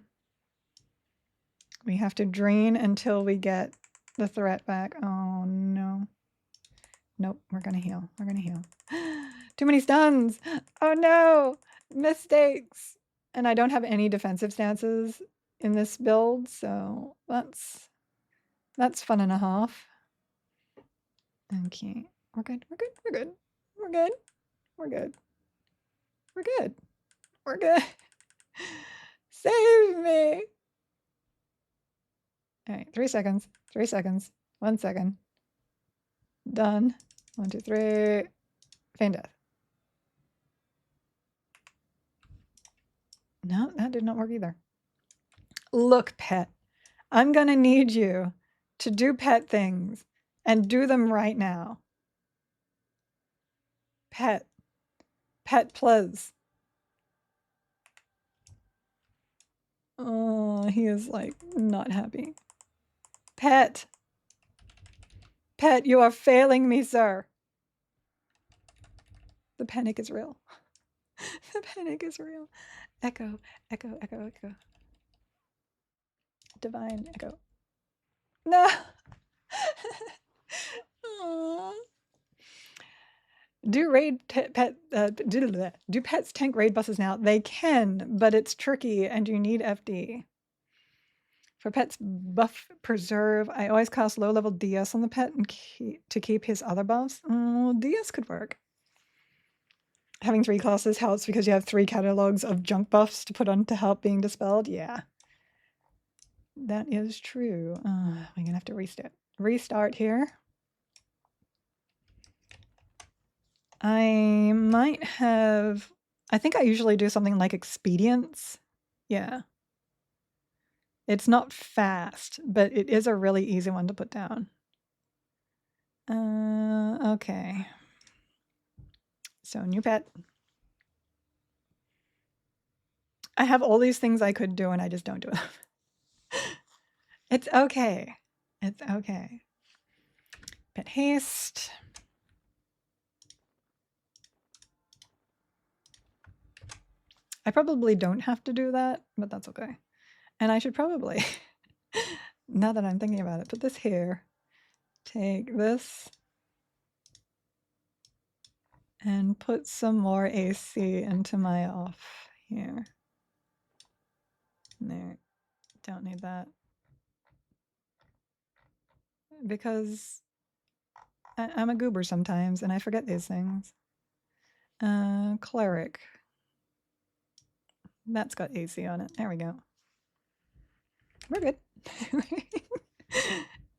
We have to drain until we get the threat back. Oh no. Nope, we're gonna heal. We're gonna heal. Too many stuns. Oh no. Mistakes. And I don't have any defensive stances in this build, so that's fun and a half. Okay. We're good. We're good. We're good. We're good. We're good. We're good. We're good. Save me. All right, 3 seconds. 3 seconds. 1 second. Done. 1, 2, 3. Feign death. No, that did not work either. Look, pet. I'm going to need you to do pet things and do them right now. Pet. Pet, please. Oh, he is like not happy. Pet. Pet, you are failing me, sir. The panic is real. The panic is real. Echo, echo, echo, echo. Divine echo. No. Do pets tank raid bosses now? They can, but it's tricky and you need FD. For pets buff preserve, I always cast low level DS on the pet and to keep his other buffs. DS could work. Having 3 classes helps because you have 3 catalogs of junk buffs to put on to help being dispelled. Yeah, that is true. We're gonna have to restart here. I might have, I think I usually do something like expedience. Yeah. It's not fast, but it is a really easy one to put down. Okay. So new pet. I have all these things I could do and I just don't do them. It's okay. It's okay. Pet haste. I probably don't have to do that, but that's okay. And I should probably, now that I'm thinking about it, put this here. Take this. And put some more AC into my off here. There, don't need that. Because I'm a goober sometimes and I forget these things. Cleric. That's got AC on it. There we go. We're good.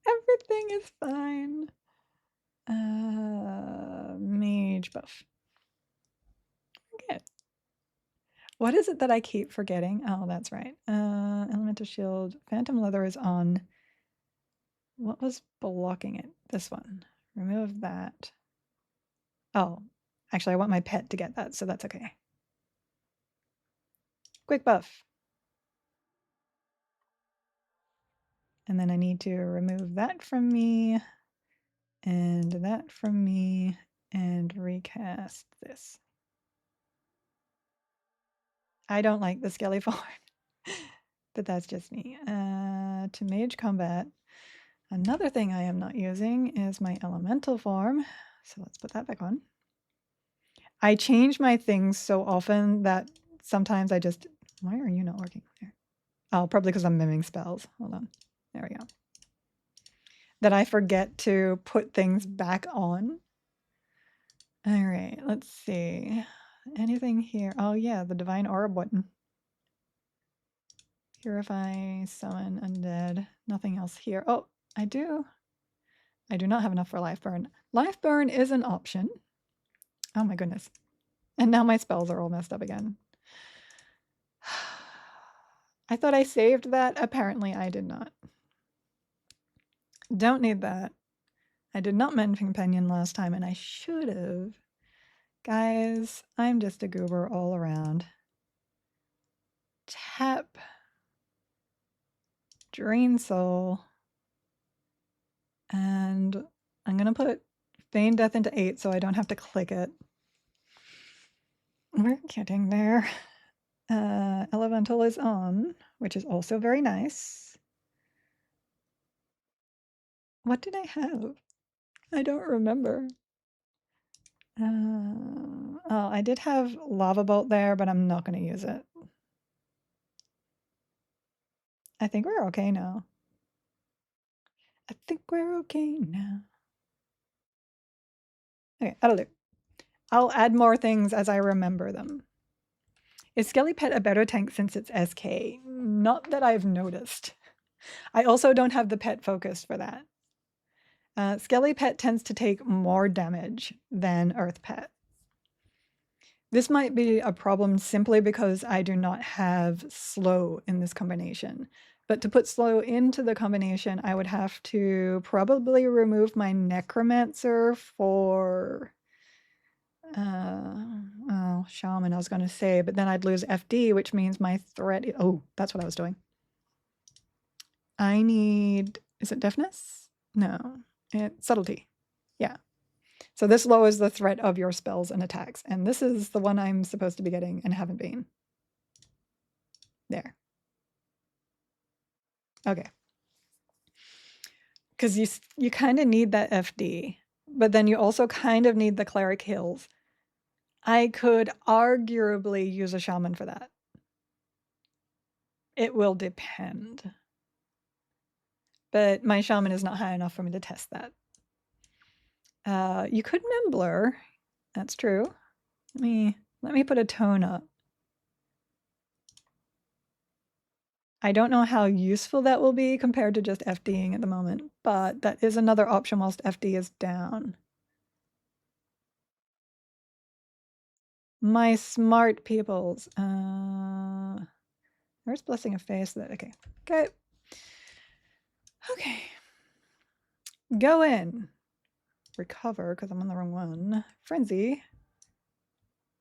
Everything is fine. Mage buff. Good. What is it that I keep forgetting? Oh, that's right. Elemental shield. Phantom leather is on. What was blocking it? This one. Remove that. Oh, actually, I want my pet to get that, so that's okay. Quick buff. And then I need to remove that from me and that from me and recast this. I don't like the skelly form, but that's just me. To mage combat, another thing I am not using is my elemental form. So let's put that back on. I change my things so often that sometimes I just, why are you not working there? Oh, probably because I'm miming spells. Hold on. There we go. That I forget to put things back on. All right, let's see. Anything here? Oh yeah, the Divine Orb button. Purify, summon, undead. Nothing else here. Oh, I do. I do not have enough for life burn. Life burn is an option. Oh my goodness. And now my spells are all messed up again. I thought I saved that. Apparently I did not. Don't need that. I did not mend companion last time and I should have. Guys, I'm just a goober all around. Tap. Drain soul. And I'm going to put feign death into 8 so I don't have to click it. We're getting there. Elemental is on, which is also very nice. What did I have? I don't remember. Oh, I did have Lava Bolt there, but I'm not going to use it. I think we're okay now. I think we're okay now. Okay, that'll do. I'll add more things as I remember them. Is Skelly Pet a better tank since it's SK? Not that I've noticed. I also don't have the pet focus for that. Skelly Pet tends to take more damage than Earth Pet. This might be a problem simply because I do not have slow in this combination. But to put slow into the combination, I would have to probably remove my Necromancer for Shaman, I was going to say, but then I'd lose FD, which means my threat. Oh, that's what I was doing. I need, is it deafness? No, it's subtlety. Yeah. So this lowers the threat of your spells and attacks. And this is the one I'm supposed to be getting and haven't been. There. Okay. Because you kind of need that FD, but then you also kind of need the cleric heals. I could arguably use a shaman for that. It will depend. But my shaman is not high enough for me to test that. You could Membler. That's true. Let me put a tone up. I don't know how useful that will be compared to just FDing at the moment, but that is another option whilst FD is down. My smart peoples. Where's Blessing of Face? Okay. Okay. Okay. Go in. Recover, because I'm on the wrong one. Frenzy.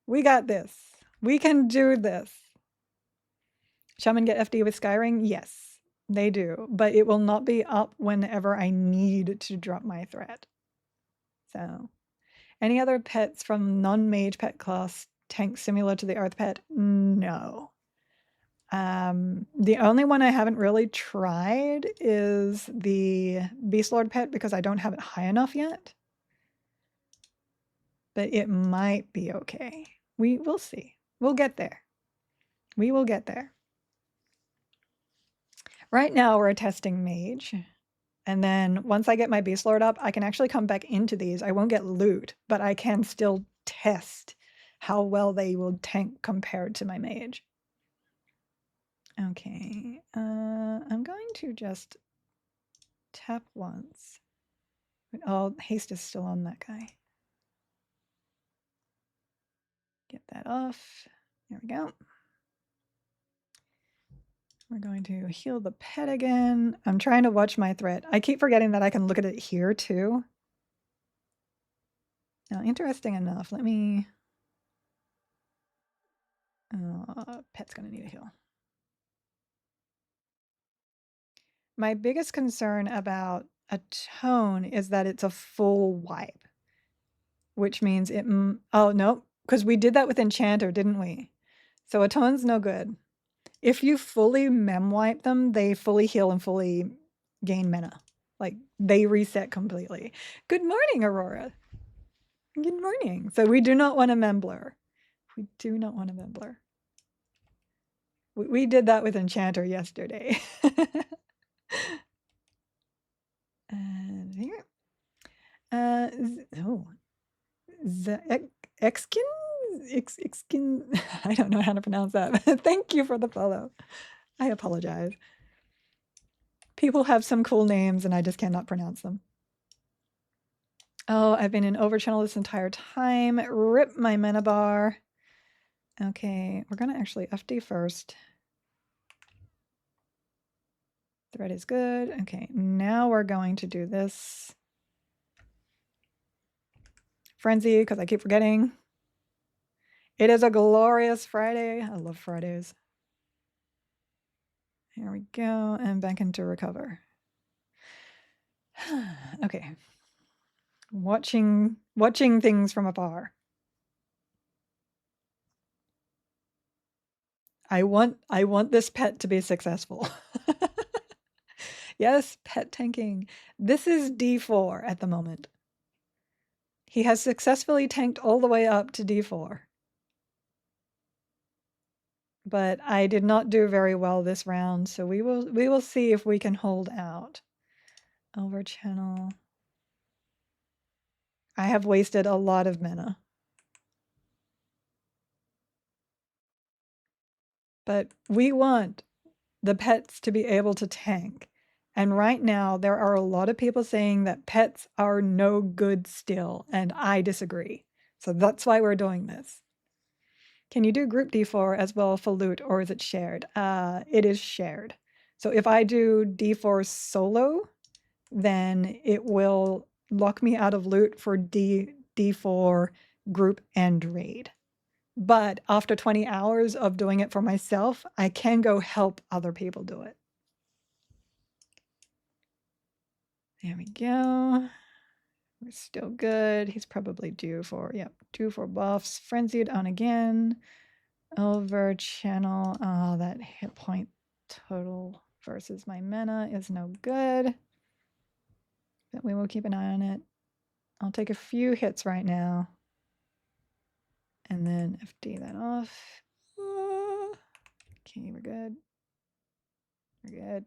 We got this. We can do this. Shaman get FD with Skyring? Yes, they do. But it will not be up whenever I need to drop my threat. So, any other pets from non-mage pet class tank similar to the Earth pet? No. The only one I haven't really tried is the Beast Lord pet because I don't have it high enough yet. But it might be okay. We will see. We'll get there. We will get there. Right now we're testing mage. And then once I get my beast lord up, I can actually come back into these. I won't get loot, but I can still test how well they will tank compared to my mage. Okay, I'm going to just tap once. Oh, haste is still on that guy. Get that off. There we go. We're going to heal the pet again. I'm trying to watch my threat. I keep forgetting that I can look at it here too. Now, interesting enough, let me... pet's gonna need a heal. My biggest concern about a tone is that it's a full wipe, which means it... oh, no, because we did that with Enchanter, didn't we? So a tone's no good. If you fully mem wipe them, they fully heal and fully gain mana. Like, they reset completely. Good morning, Aurora. Good morning. So we do not want a Membler. We do not want a Membler. We did that with Enchanter yesterday. And here. Oh. Exkin? Exkin? I don't know how to pronounce that. Thank you for the follow. I apologize. People have some cool names and I just cannot pronounce them. Oh, I've been in overchannel this entire time. Rip my mana bar. Okay, we're gonna actually FD first. Thread is good. Okay, now we're going to do this. Frenzy, because I keep forgetting. It is a glorious Friday. I love Fridays. Here we go, and back into recover. Okay. Watching things from afar. I want this pet to be successful. Yes, pet tanking. This is D4 at the moment. He has successfully tanked all the way up to D4. But I did not do very well this round, so we will see if we can hold out. Over channel. I have wasted a lot of mana. But we want the pets to be able to tank. And right now, there are a lot of people saying that pets are no good still, and I disagree. So that's why we're doing this. Can you do group D4 as well for loot, or is it shared? It is shared. So if I do D4 solo, then it will lock me out of loot for D4 group and raid. But after 20 hours of doing it for myself, I can go help other people do it. There we go. We're still good. He's probably due for, yep, due for buffs. Frenzied on again. Over channel. Oh, that hit point total versus my mana is no good. But we will keep an eye on it. I'll take a few hits right now. And then FD that off. Okay, we're good. We're good.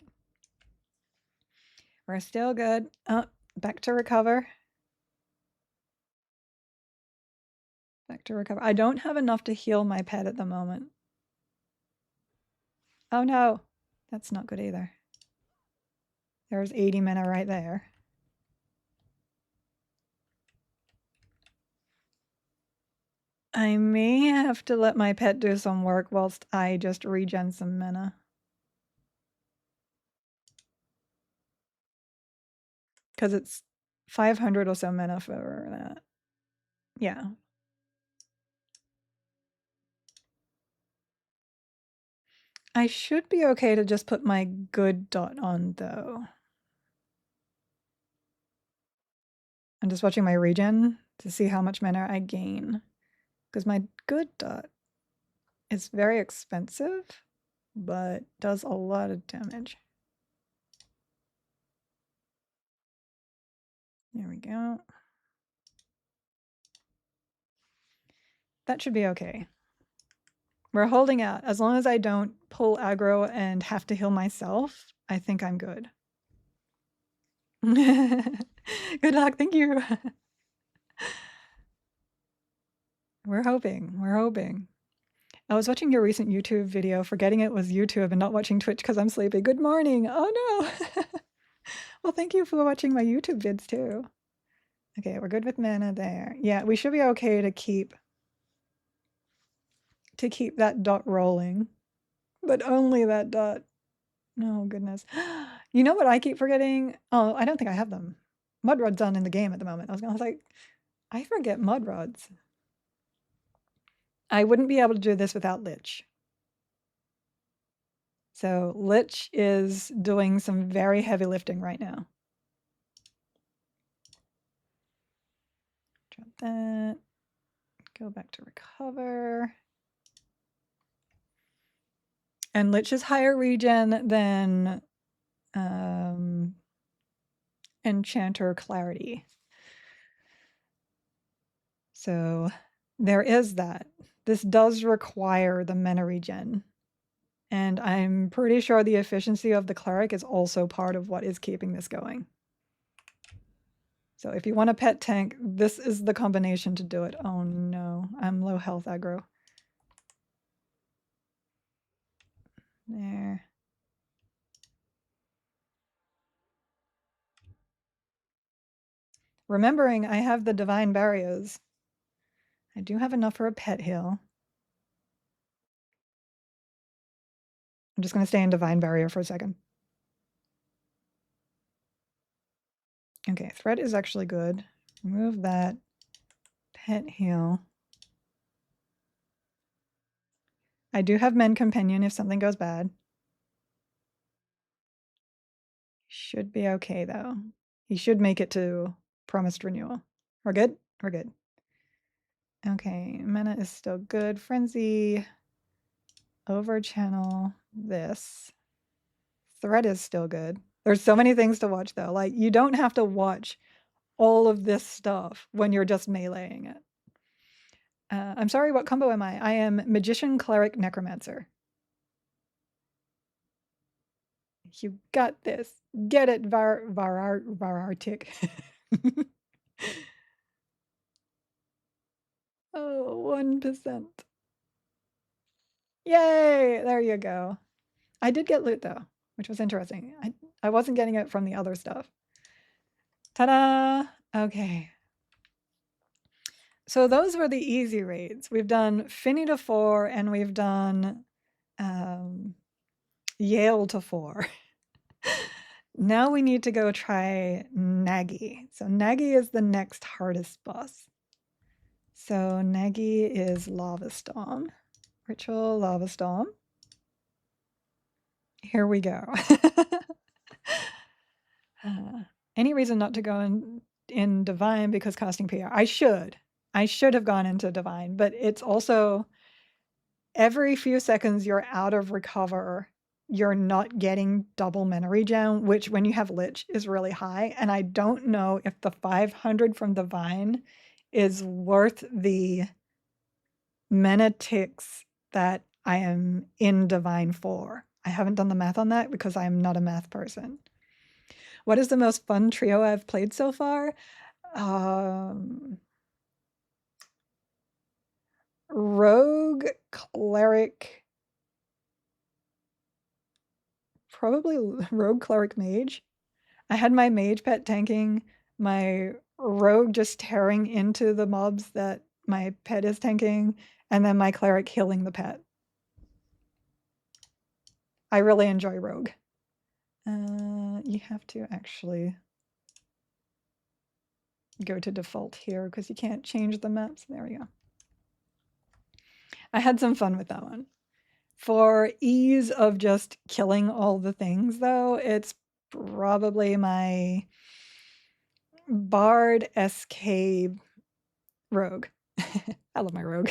We're still good. Back to recover. Back to recover. I don't have enough to heal my pet at the moment. Oh no, that's not good either. There's 80 mana right there. I may have to let my pet do some work whilst I just regen some mana. Because it's 500 or so mana for that. Yeah. I should be okay to just put my good dot on though. I'm just watching my regen to see how much mana I gain. Because my good dot is very expensive, but does a lot of damage. There we go. That should be okay. We're holding out. As long as I don't pull aggro and have to heal myself, I think I'm good. Good luck. Thank you. We're hoping. We're hoping. I was watching your recent YouTube video, forgetting it was YouTube and not watching Twitch because I'm sleepy. Good morning. Oh no. Well, thank you for watching my YouTube vids too. Okay, we're good with mana there. Yeah, we should be okay to keep that dot rolling. But only that dot. Oh goodness. You know what I keep forgetting? Oh, I don't think I have them. Mud Rod's on in the game at the moment. I was like, I forget Mud Rods. I wouldn't be able to do this without Lich. So Lich is doing some very heavy lifting right now. Drop that. Go back to recover. And Lich is higher regen than Enchanter Clarity. So there is that. This does require the mana regen. And I'm pretty sure the efficiency of the cleric is also part of what is keeping this going. So if you want a pet tank, this is the combination to do it. Oh no, I'm low health aggro. There. Remembering I have the divine barriers. I do have enough for a pet heal. I'm just going to stay in divine barrier for a second. Okay, threat is actually good. Remove that. Pet heal. I do have Men Companion if something goes bad. Should be okay though. He should make it to Promised Renewal. We're good? We're good. Okay, mana is still good. Frenzy. Over channel this. Threat is still good. There's so many things to watch though. Like you don't have to watch all of this stuff when you're just meleeing it. I'm sorry, what combo am I? I am Magician, Cleric, Necromancer. You got this. Get it, Varartic. Oh, 1%. Yay! There you go. I did get loot though, which was interesting. I wasn't getting it from the other stuff. Ta-da! Okay. So those were the easy raids. We've done Finny to 4 and we've done Yale to 4. Now we need to go try Nagi. So Nagi is the next hardest boss. So Nagi is Lava Storm. Ritual Lava Storm. Here we go. Any reason not to go in Divine because casting PR? I should have gone into Divine, but it's also every few seconds you're out of recover. You're not getting double mana regen, which when you have Lich is really high. And I don't know if the 500 from Divine is worth the mana ticks that I am in Divine for. I haven't done the math on that because I'm not a math person. What is the most fun trio I've played so far? Rogue, Cleric, probably Rogue, Cleric, Mage. I had my Mage pet tanking, my Rogue just tearing into the mobs that my pet is tanking, and then my Cleric healing the pet. I really enjoy Rogue. You have to actually go to default here because you can't change the maps. There we go. I had some fun with that one. For ease of just killing all the things, though, it's probably my Bard SK Rogue. I love my Rogue.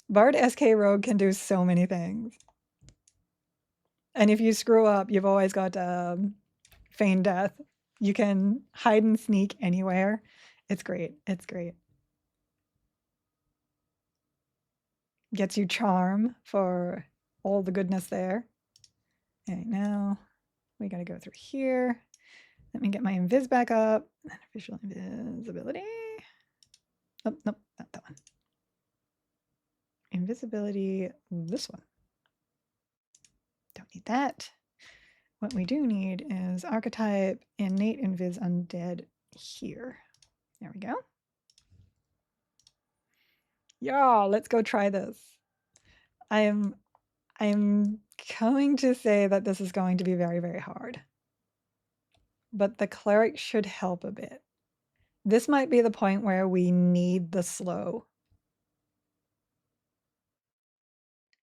Bard SK Rogue can do so many things. And if you screw up, you've always got Feign Death. You can hide and sneak anywhere. It's great. It's great. Gets you charm for all the goodness there. Okay, now we got to go through here. Let me get my invis back up. Visual invisibility. Oh, nope, not that one. Invisibility, this one. Don't need that. What we do need is archetype innate invis undead here. There we go. Yeah, let's go try this. I'm going to say that this is going to be very, very hard. But the cleric should help a bit. This might be the point where we need the slow.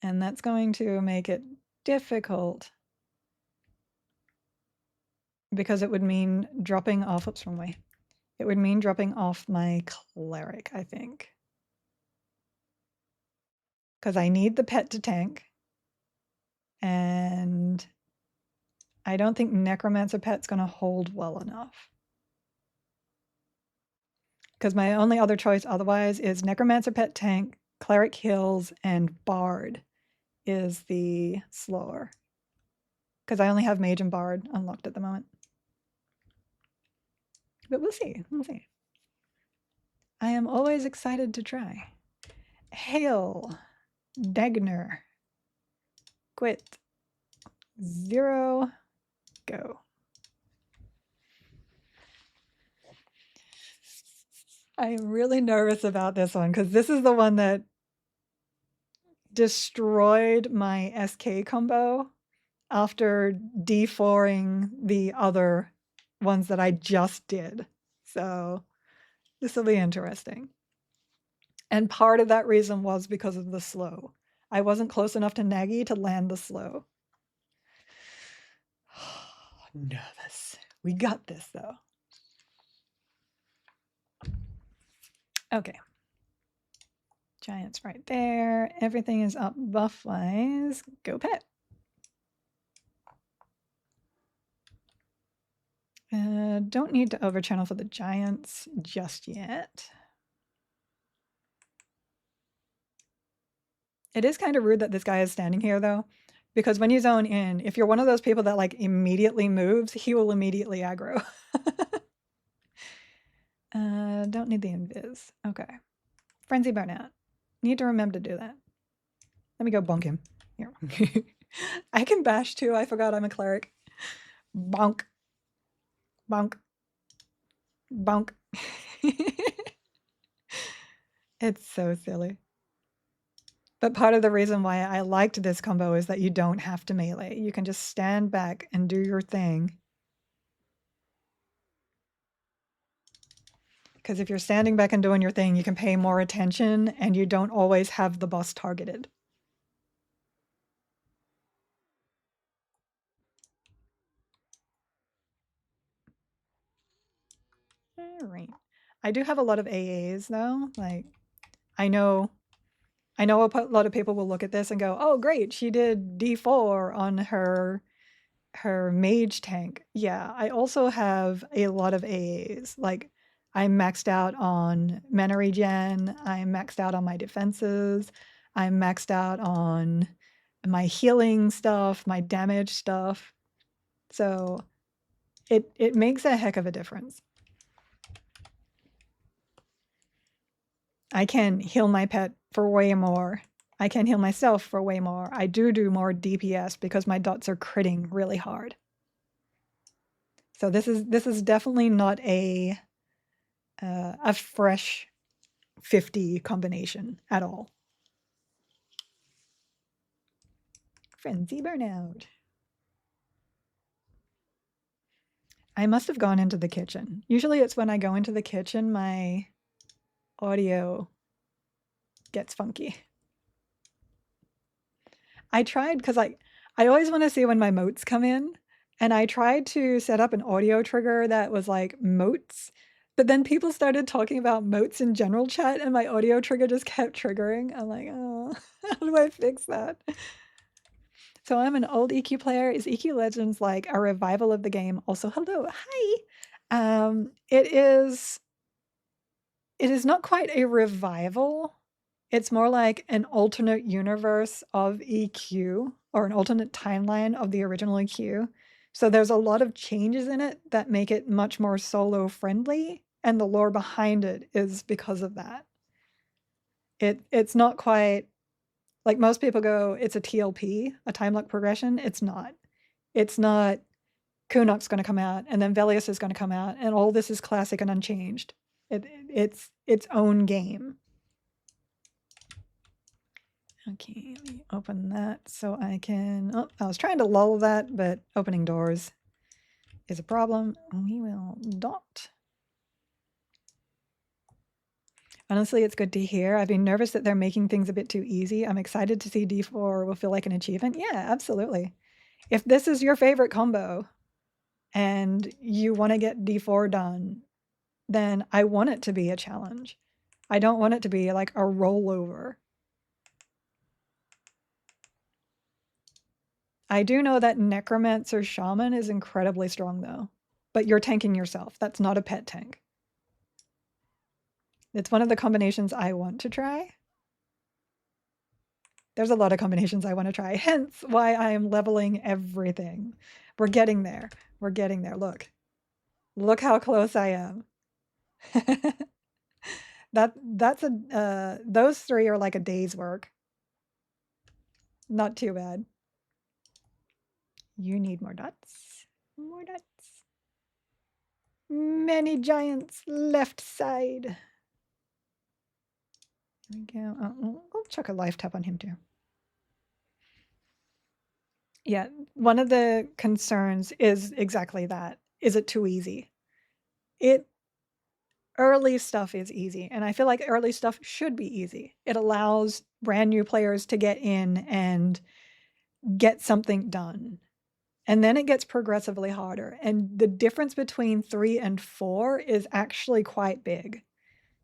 And that's going to make it difficult because it would mean dropping off, oops, wrong way. It would mean dropping off my cleric, I think. Because I need the pet to tank. And I don't think Necromancer Pet's going to hold well enough. Because my only other choice otherwise is Necromancer Pet tank, Cleric heals, and Bard is the slower. Because I only have Mage and Bard unlocked at the moment. But we'll see. We'll see. I am always excited to try. Hail. Dagner. Quit. 0. Go. I am really nervous about this one because this is the one that destroyed my SK combo after D4ing the other ones that I just did. So this will be interesting. And part of that reason was because of the slow. I wasn't close enough to Nagi to land the slow. Nervous. We got this though. Okay. Giants right there. Everything is up buff-wise. Go pet. Don't need to overchannel for the giants just yet. It is kind of rude that this guy is standing here though, because when you zone in, if you're one of those people that like immediately moves, he will immediately aggro. Don't need the invis. Okay. Frenzy burnout. Need to remember to do that. Let me go bonk him. Here. I can bash too. I forgot I'm a cleric. Bonk. Bonk. Bonk. It's so silly. But part of the reason why I liked this combo is that you don't have to melee. You can just stand back and do your thing. Because if you're standing back and doing your thing, you can pay more attention and you don't always have the boss targeted. All right. I do have a lot of AAs though. Like, I know a lot of people will look at this and go, oh, great, she did D4 on her mage tank. Yeah, I also have a lot of AAs. Like, I'm maxed out on mana regen, I'm maxed out on my defenses, I'm maxed out on my healing stuff, my damage stuff. So it makes a heck of a difference. I can heal my pet for way more. I can heal myself for way more. I do more DPS because my dots are critting really hard. So this is definitely not a fresh 50 combination at all. Frenzy burnout. I must have gone into the kitchen. Usually it's when I go into the kitchen, my audio gets funky. I tried because I always want to see when my moats come in. And I tried to set up an audio trigger that was like moats, but then people started talking about moats in general chat and my audio trigger just kept triggering. I'm like, oh, how do I fix that? So I'm an old EQ player. Is EQ Legends like a revival of the game? Also, hello, hi. It is not quite a revival. It's more like an alternate universe of EQ or an alternate timeline of the original EQ. So there's a lot of changes in it that make it much more solo friendly, and the lore behind it is because of that. It's not quite like most people go, it's a TLP, a time lock progression. It's not. It's not Kunok's going to come out and then Velius is going to come out and all this is classic and unchanged. It's its own game. Okay, let me open that so I can, oh, I was trying to lull that, but opening doors is a problem. We will dot. Honestly, it's good to hear. I've been nervous that they're making things a bit too easy. I'm excited to see D4 will feel like an achievement. Yeah, absolutely. If this is your favorite combo and you want to get D4 done, then I want it to be a challenge. I don't want it to be like a rollover. I do know that Necromancer Shaman is incredibly strong though, but you're tanking yourself. That's not a pet tank. It's one of the combinations I want to try. There's a lot of combinations I want to try, hence why I am leveling everything. We're getting there. We're getting there. Look. Look how close I am. That's a those three are like a day's work. Not too bad. You need more dots. More dots. Many giants left side. Here we go. Oh, we'll chuck a life tap on him too. Yeah, one of the concerns is exactly that. Is it too easy? Early stuff is easy, and I feel like early stuff should be easy. It allows brand new players to get in and get something done. And then it gets progressively harder. And the difference between 3 and 4 is actually quite big.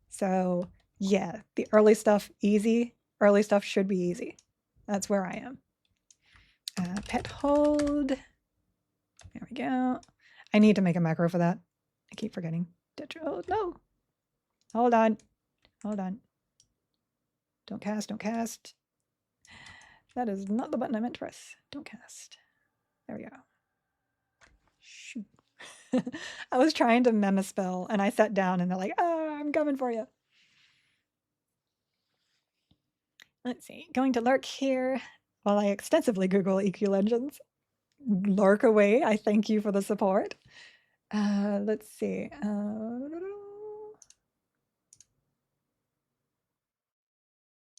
So yeah, the early stuff easy. Early stuff should be easy. That's where I am. Pet hold. There we go. I need to make a macro for that. I keep forgetting. Oh, no. Hold on. Hold on. Don't cast. Don't cast. That is not the button I meant to press. Don't cast. There we go. Shoot. I was trying to mem a spell and I sat down and they're like, oh, I'm coming for you. Let's see. Going to lurk here while I extensively Google EQ Legends. Lurk away. I thank you for the support. Let's see.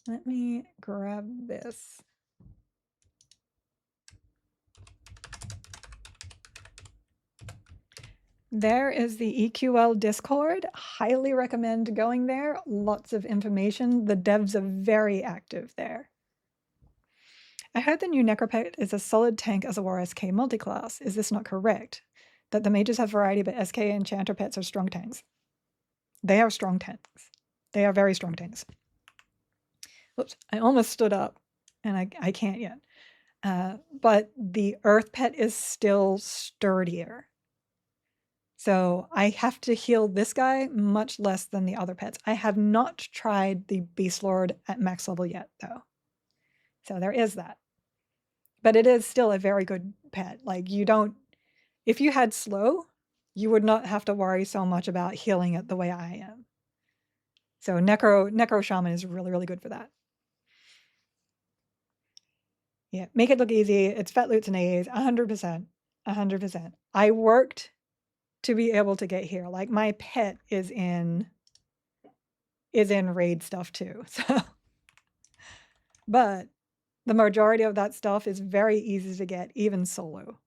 Let me grab this. There is the EQL Discord. Highly recommend going there. Lots of information. The devs are very active there. I heard the new Necropet is a solid tank as a War SK multiclass. Is this not correct? That the mages have variety, but SK and Enchanter pets are strong tanks. They are strong tanks. They are very strong tanks. Oops, I almost stood up and I can't yet. But the Earth pet is still sturdier. So I have to heal this guy much less than the other pets. I have not tried the Beast Lord at max level yet, though. So there is that. But it is still a very good pet. Like you don't, if you had slow, you would not have to worry so much about healing it the way I am. So Necro Shaman is really, really good for that. Yeah, make it look easy. It's fat loots and A's, 100%, 100%. I worked to be able to get here. Like my pet is in raid stuff too. So, but the majority of that stuff is very easy to get, even solo.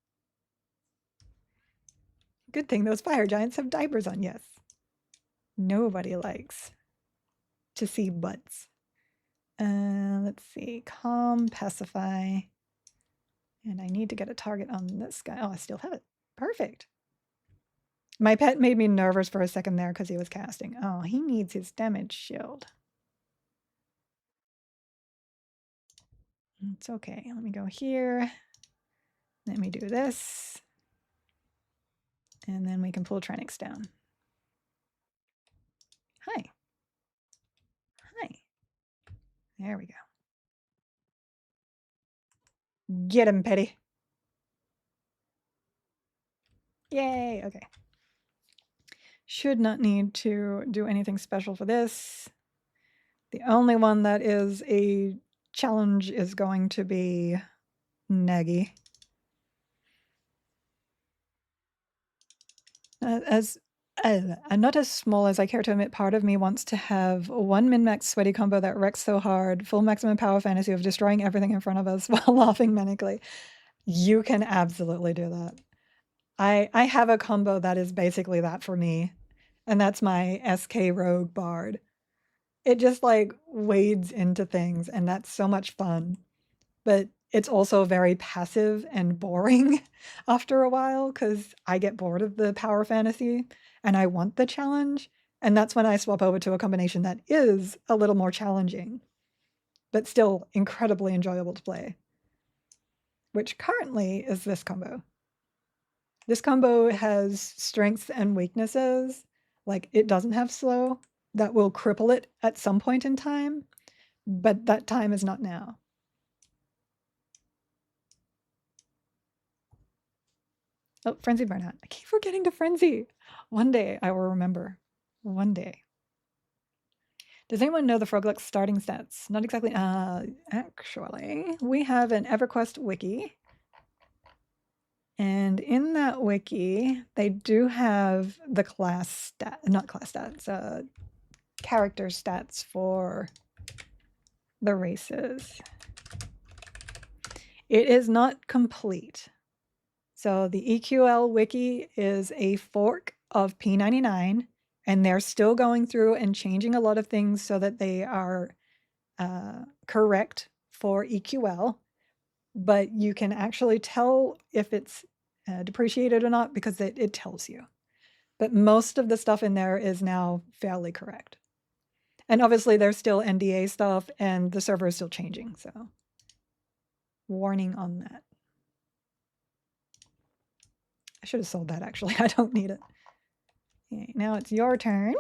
Good thing those fire giants have diapers on, yes. Nobody likes to see butts. Let's see, calm, pacify. And I need to get a target on this guy. Oh, I still have it. Perfect. My pet made me nervous for a second there because he was casting. Oh, he needs his damage shield. It's okay. Let me go here. Let me do this. And then we can pull Trinix down. Hi. Hi. There we go. Get him, Petty. Yay, okay. Should not need to do anything special for this. The only one that is a challenge is going to be Nagy. Not as small as I care to admit, part of me wants to have one min-max sweaty combo that wrecks so hard, full maximum power fantasy of destroying everything in front of us while laughing manically. You can absolutely do that. I have a combo that is basically that for me, and that's my SK Rogue Bard. It just like wades into things, and that's so much fun. But it's also very passive and boring after a while because I get bored of the power fantasy and I want the challenge. And that's when I swap over to a combination that is a little more challenging, but still incredibly enjoyable to play, which currently is this combo. This combo has strengths and weaknesses. Like it doesn't have slow. That will cripple it at some point in time, but that time is not now. Oh, Frenzy Burnout. I keep forgetting to Frenzy. One day I will remember. One day. Does anyone know the Froglick's starting stats? Not exactly. Actually, we have an Everquest wiki. And in that wiki, they do have the class stat, not class stats, character stats for the races. It is not complete. So the EQL wiki is a fork of P99, and they're still going through and changing a lot of things so that they are correct for EQL. But you can actually tell if it's depreciated or not because it tells you. But most of the stuff in there is now fairly correct. And obviously there's still NDA stuff and the server is still changing. So warning on that. I should have sold that actually. I don't need it. Okay, now it's your turn.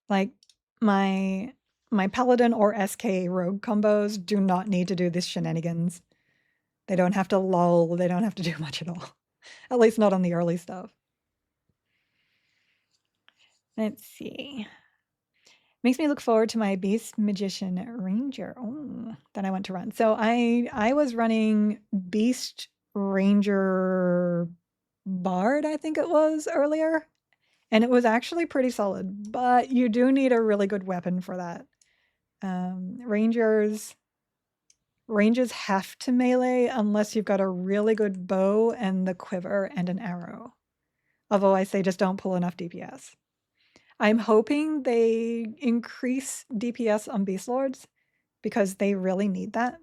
Like my paladin or SK rogue combos do not need to do this shenanigans. They don't have to lull. They don't have to do much at all. At least not on the early stuff. Let's see. Makes me look forward to my Beast Magician Ranger that I want to run. So I was running Beast Ranger Bard, I think it was earlier. And it was actually pretty solid, but you do need a really good weapon for that. Ranges have to melee unless you've got a really good bow and the quiver and an arrow. Otherwise, they just don't pull enough DPS. I'm hoping they increase DPS on Beast Lords because they really need that.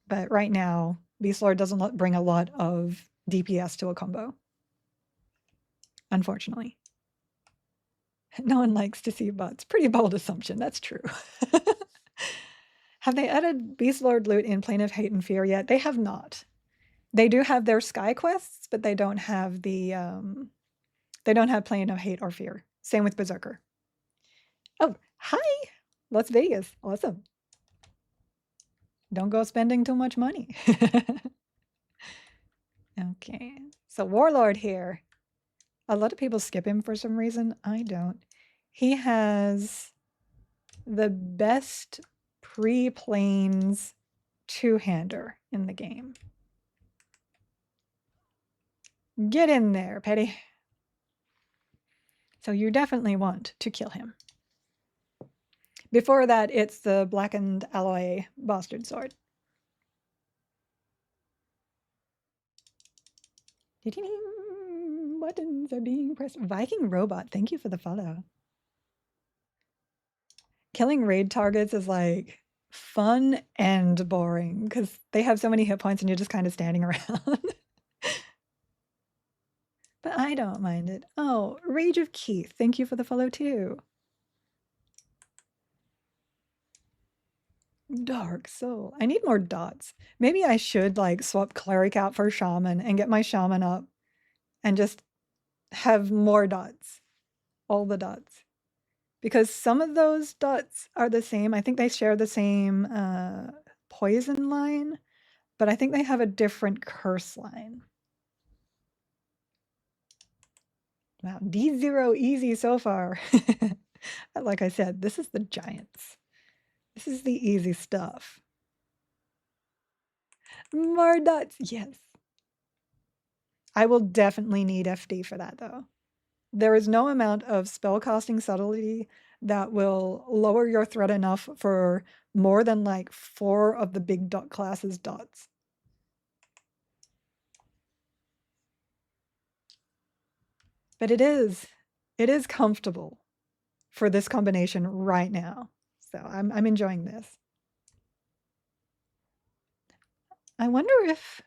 But right now, Beast Lord doesn't bring a lot of DPS to a combo. Unfortunately. No one likes to see bots. Pretty bold assumption. That's true. Have they added Beast Lord loot in Plane of Hate and Fear yet? They have not. They do have their Sky quests, but they don't have the Plane of Hate or Fear. Same with Berserker. Oh, hi, Las Vegas. Awesome. Don't go spending too much money. Okay, so Warlord here. A lot of people skip him for some reason. I don't. He has the best pre-planes two-hander in the game. Get in there, Petty. So you definitely want to kill him. Before that, it's the blackened alloy bastard sword. Buttons are being pressed. Viking Robot, thank you for the follow. Killing raid targets is like fun and boring because they have so many hit points and you're just kind of standing around. But I don't mind it. Oh, Rage of Keith, thank you for the follow too. Dark Soul. I need more dots. Maybe I should like swap Cleric out for Shaman and get my Shaman up and just have more dots. all the dots. Because some of those dots are the same. I think they share the same poison line, but I think they have a different curse line. Wow, D0 easy so far. Like I said, this is the giants. This is the easy stuff. More dots, yes. I will definitely need FD for that though. There is no amount of spellcasting subtlety that will lower your threat enough for more than like 4 of the big dot classes dots. But it is comfortable for this combination right now. So I'm enjoying this. I wonder if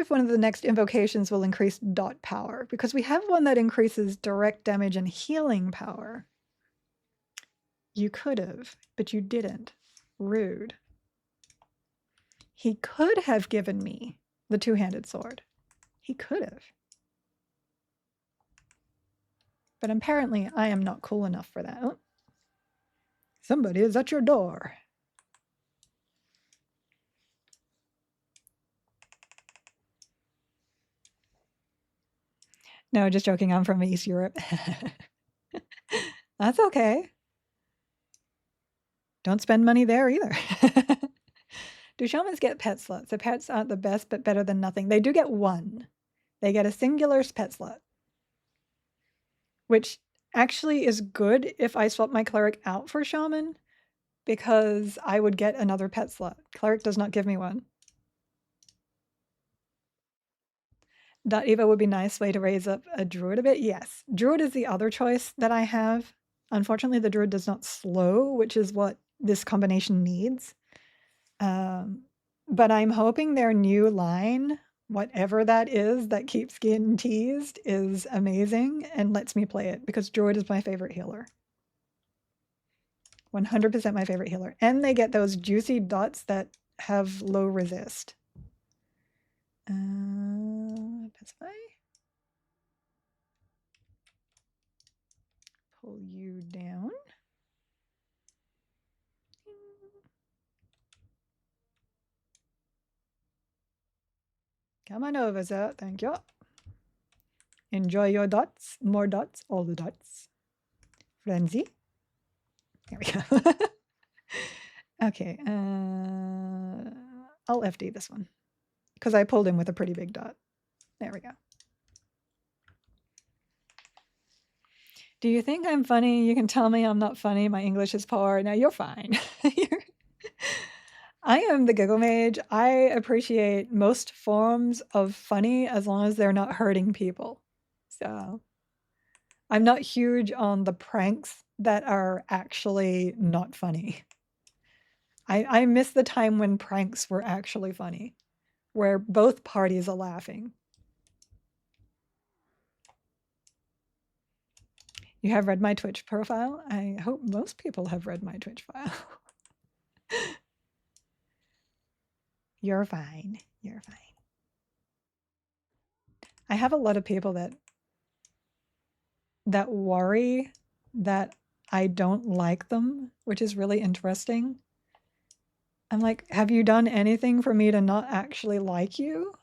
one of the next invocations will increase dot power, because we have one that increases direct damage and healing power. You could have, but you didn't. Rude. He could have given me the two-handed sword. He could have. But apparently I am not cool enough for that. Oh. Somebody is at your door. No, just joking. I'm from East Europe. That's okay. Don't spend money there either. Do shamans get pet slots? The pets aren't the best, but better than nothing. They do get one. They get a singular pet slot, which actually is good if I swap my cleric out for shaman, because I would get another pet slot. Cleric does not give me one. Dot Eva would be a nice way to raise up a druid a bit. Yes, druid is the other choice that I have. Unfortunately, the druid does not slow, which is what this combination needs. But I'm hoping their new line, whatever that is that keeps getting teased, is amazing and lets me play it, because druid is my favorite healer. 100% my favorite healer. And they get those juicy dots that have low resist. Pacify. Pull you down. Come on over, sir. Thank you. Enjoy your dots. More dots. All the dots. Frenzy. There we go. Okay. I'll FD this one, because I pulled him with a pretty big dot. There we go. Do you think I'm funny? You can tell me I'm not funny. My English is poor. No, you're fine. I am the giggle mage. I appreciate most forms of funny as long as they're not hurting people. So I'm not huge on the pranks that are actually not funny. I miss the time when pranks were actually funny, where both parties are laughing. You have read my Twitch profile? I hope most people have read my Twitch file. You're fine. You're fine. I have a lot of people that worry that I don't like them, which is really interesting. I'm like, have you done anything for me to not actually like you?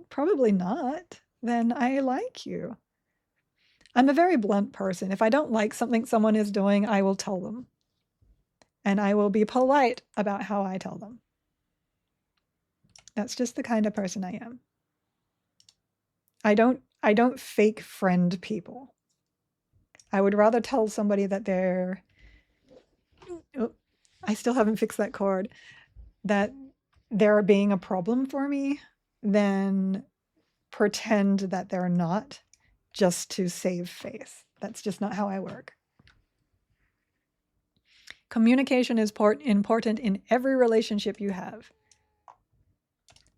Probably not. Then I like you. I'm a very blunt person. If I don't like something someone is doing, I will tell them. And I will be polite about how I tell them. That's just the kind of person I am. I don't fake friend people. I would rather tell somebody that they're, oh, I still haven't fixed that cord, that they're being a problem for me than pretend that they're not just to save face. That's just not how I work. Communication is important in every relationship you have,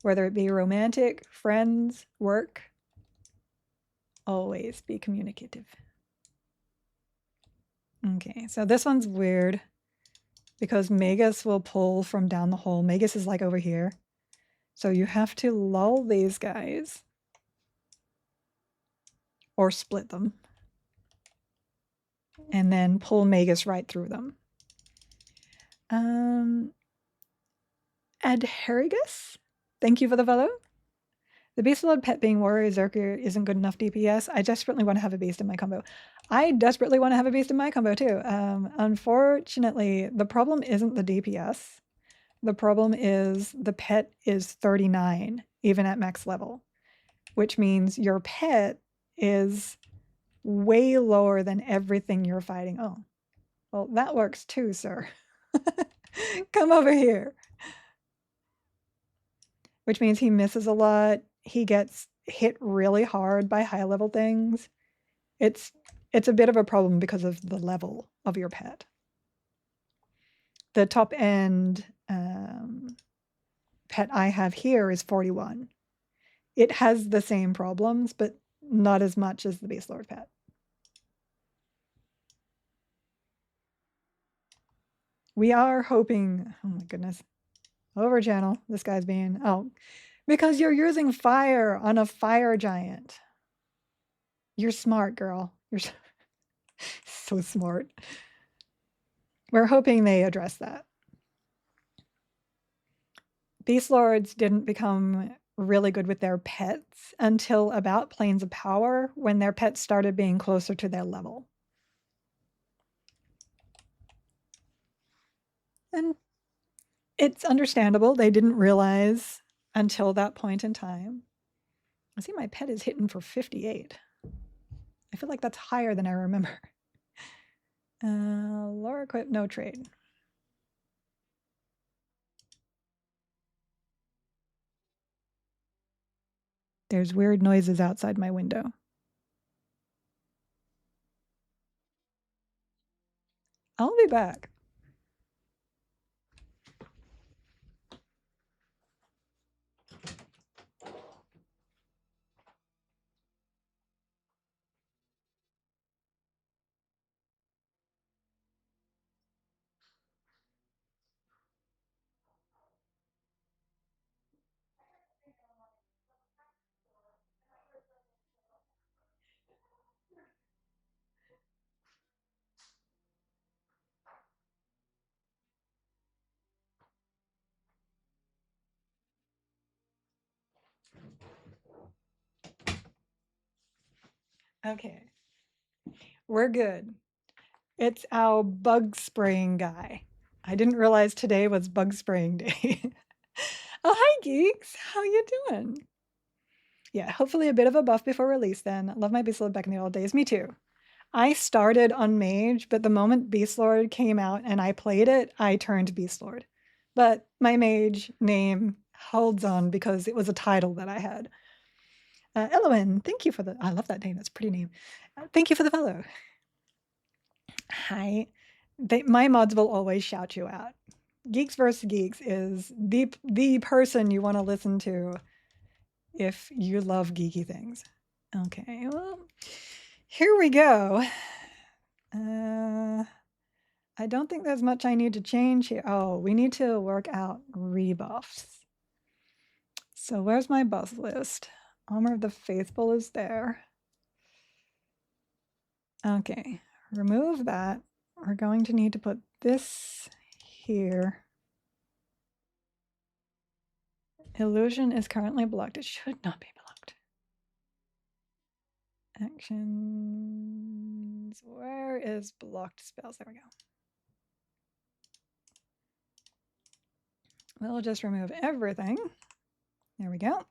whether it be romantic, friends, work. Always be communicative. Okay, so this one's weird because Magus will pull from down the hole. Magus is like over here. So you have to lull these guys or split them. and then pull Magus right through them. Adherigus, thank you for the follow. The Beast Lord pet being Warrior Zerker isn't good enough DPS. I desperately want to have a beast in my combo. I desperately want to have a beast in my combo too. Unfortunately, the problem isn't the DPS. The problem is the pet is 39, even at max level, which means your pet is way lower than everything you're fighting. Oh, well, that works too, sir. Come over here. Which means he misses a lot. He gets hit really hard by high level things. It's a bit of a problem because of the level of your pet. The top end pet I have here is 41. It has the same problems, but not as much as the Beast Lord pet. We are hoping, oh my goodness, over channel, this guy's being, oh, because you're using fire on a fire giant. You're smart, girl. You're so smart. We're hoping they address that. Beast Lords didn't become really good with their pets until about Planes of Power, when their pets started being closer to their level. And it's understandable. They didn't realize until that point in time. I see my pet is hitting for 58. I feel like that's higher than I remember. Lower equip, no trade. There's weird noises outside my window. I'll be back. Okay, we're good. It's our bug spraying guy. I didn't realize today was bug spraying day. Oh, hi, geeks. How you doing? Yeah, hopefully a bit of a buff before release then. Love my Beast Lord back in the old days. Me too. I started on Mage, but the moment Beast Lord came out and I played it, I turned Beast Lord. But my Mage name holds on because it was a title that I had. Elowen, thank you for the, I love that name. That's a pretty name. Thank you for the follow. Hi. My mods will always shout you out. Geeks vs. Geeks is the person you want to listen to if you love geeky things. Okay, well, here we go. I don't think there's much I need to change here. Oh, we need to work out rebuffs. So where's my buff list? Armor of the Faithful is there. Okay, remove that. We're going to need to put this here. Illusion is currently blocked. It should not be blocked. Actions. Where is blocked spells? There we go. We'll just remove everything. There we go.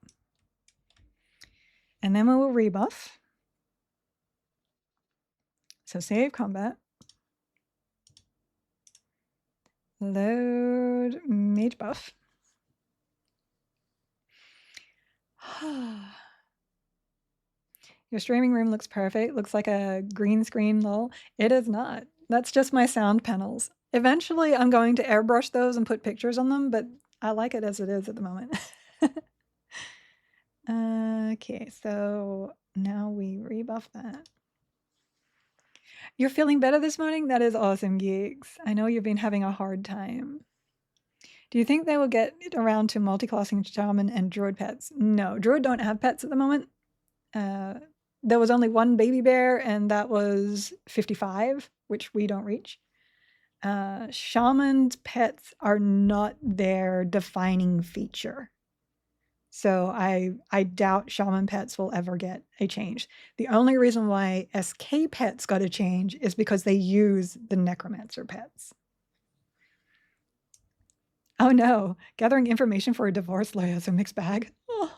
And then we will rebuff. So save combat. Load mage buff. Your streaming room looks perfect. Looks like a green screen, lol. It is not. That's just my sound panels. Eventually, I'm going to airbrush those and put pictures on them, but I like it as it is at the moment. Okay, so now we rebuff that. You're feeling better this morning? That is awesome, geeks. I know you've been having a hard time. Do you think they will get around to multi-classing shaman and druid pets? No, druid don't have pets at the moment. there was only one baby bear, and that was 55, which we don't reach. Shaman's pets are not their defining feature. So I doubt shaman pets will ever get a change. The only reason why SK pets got a change is because they use the necromancer pets. Oh no, gathering information for a divorce lawyer is a mixed bag. Oh,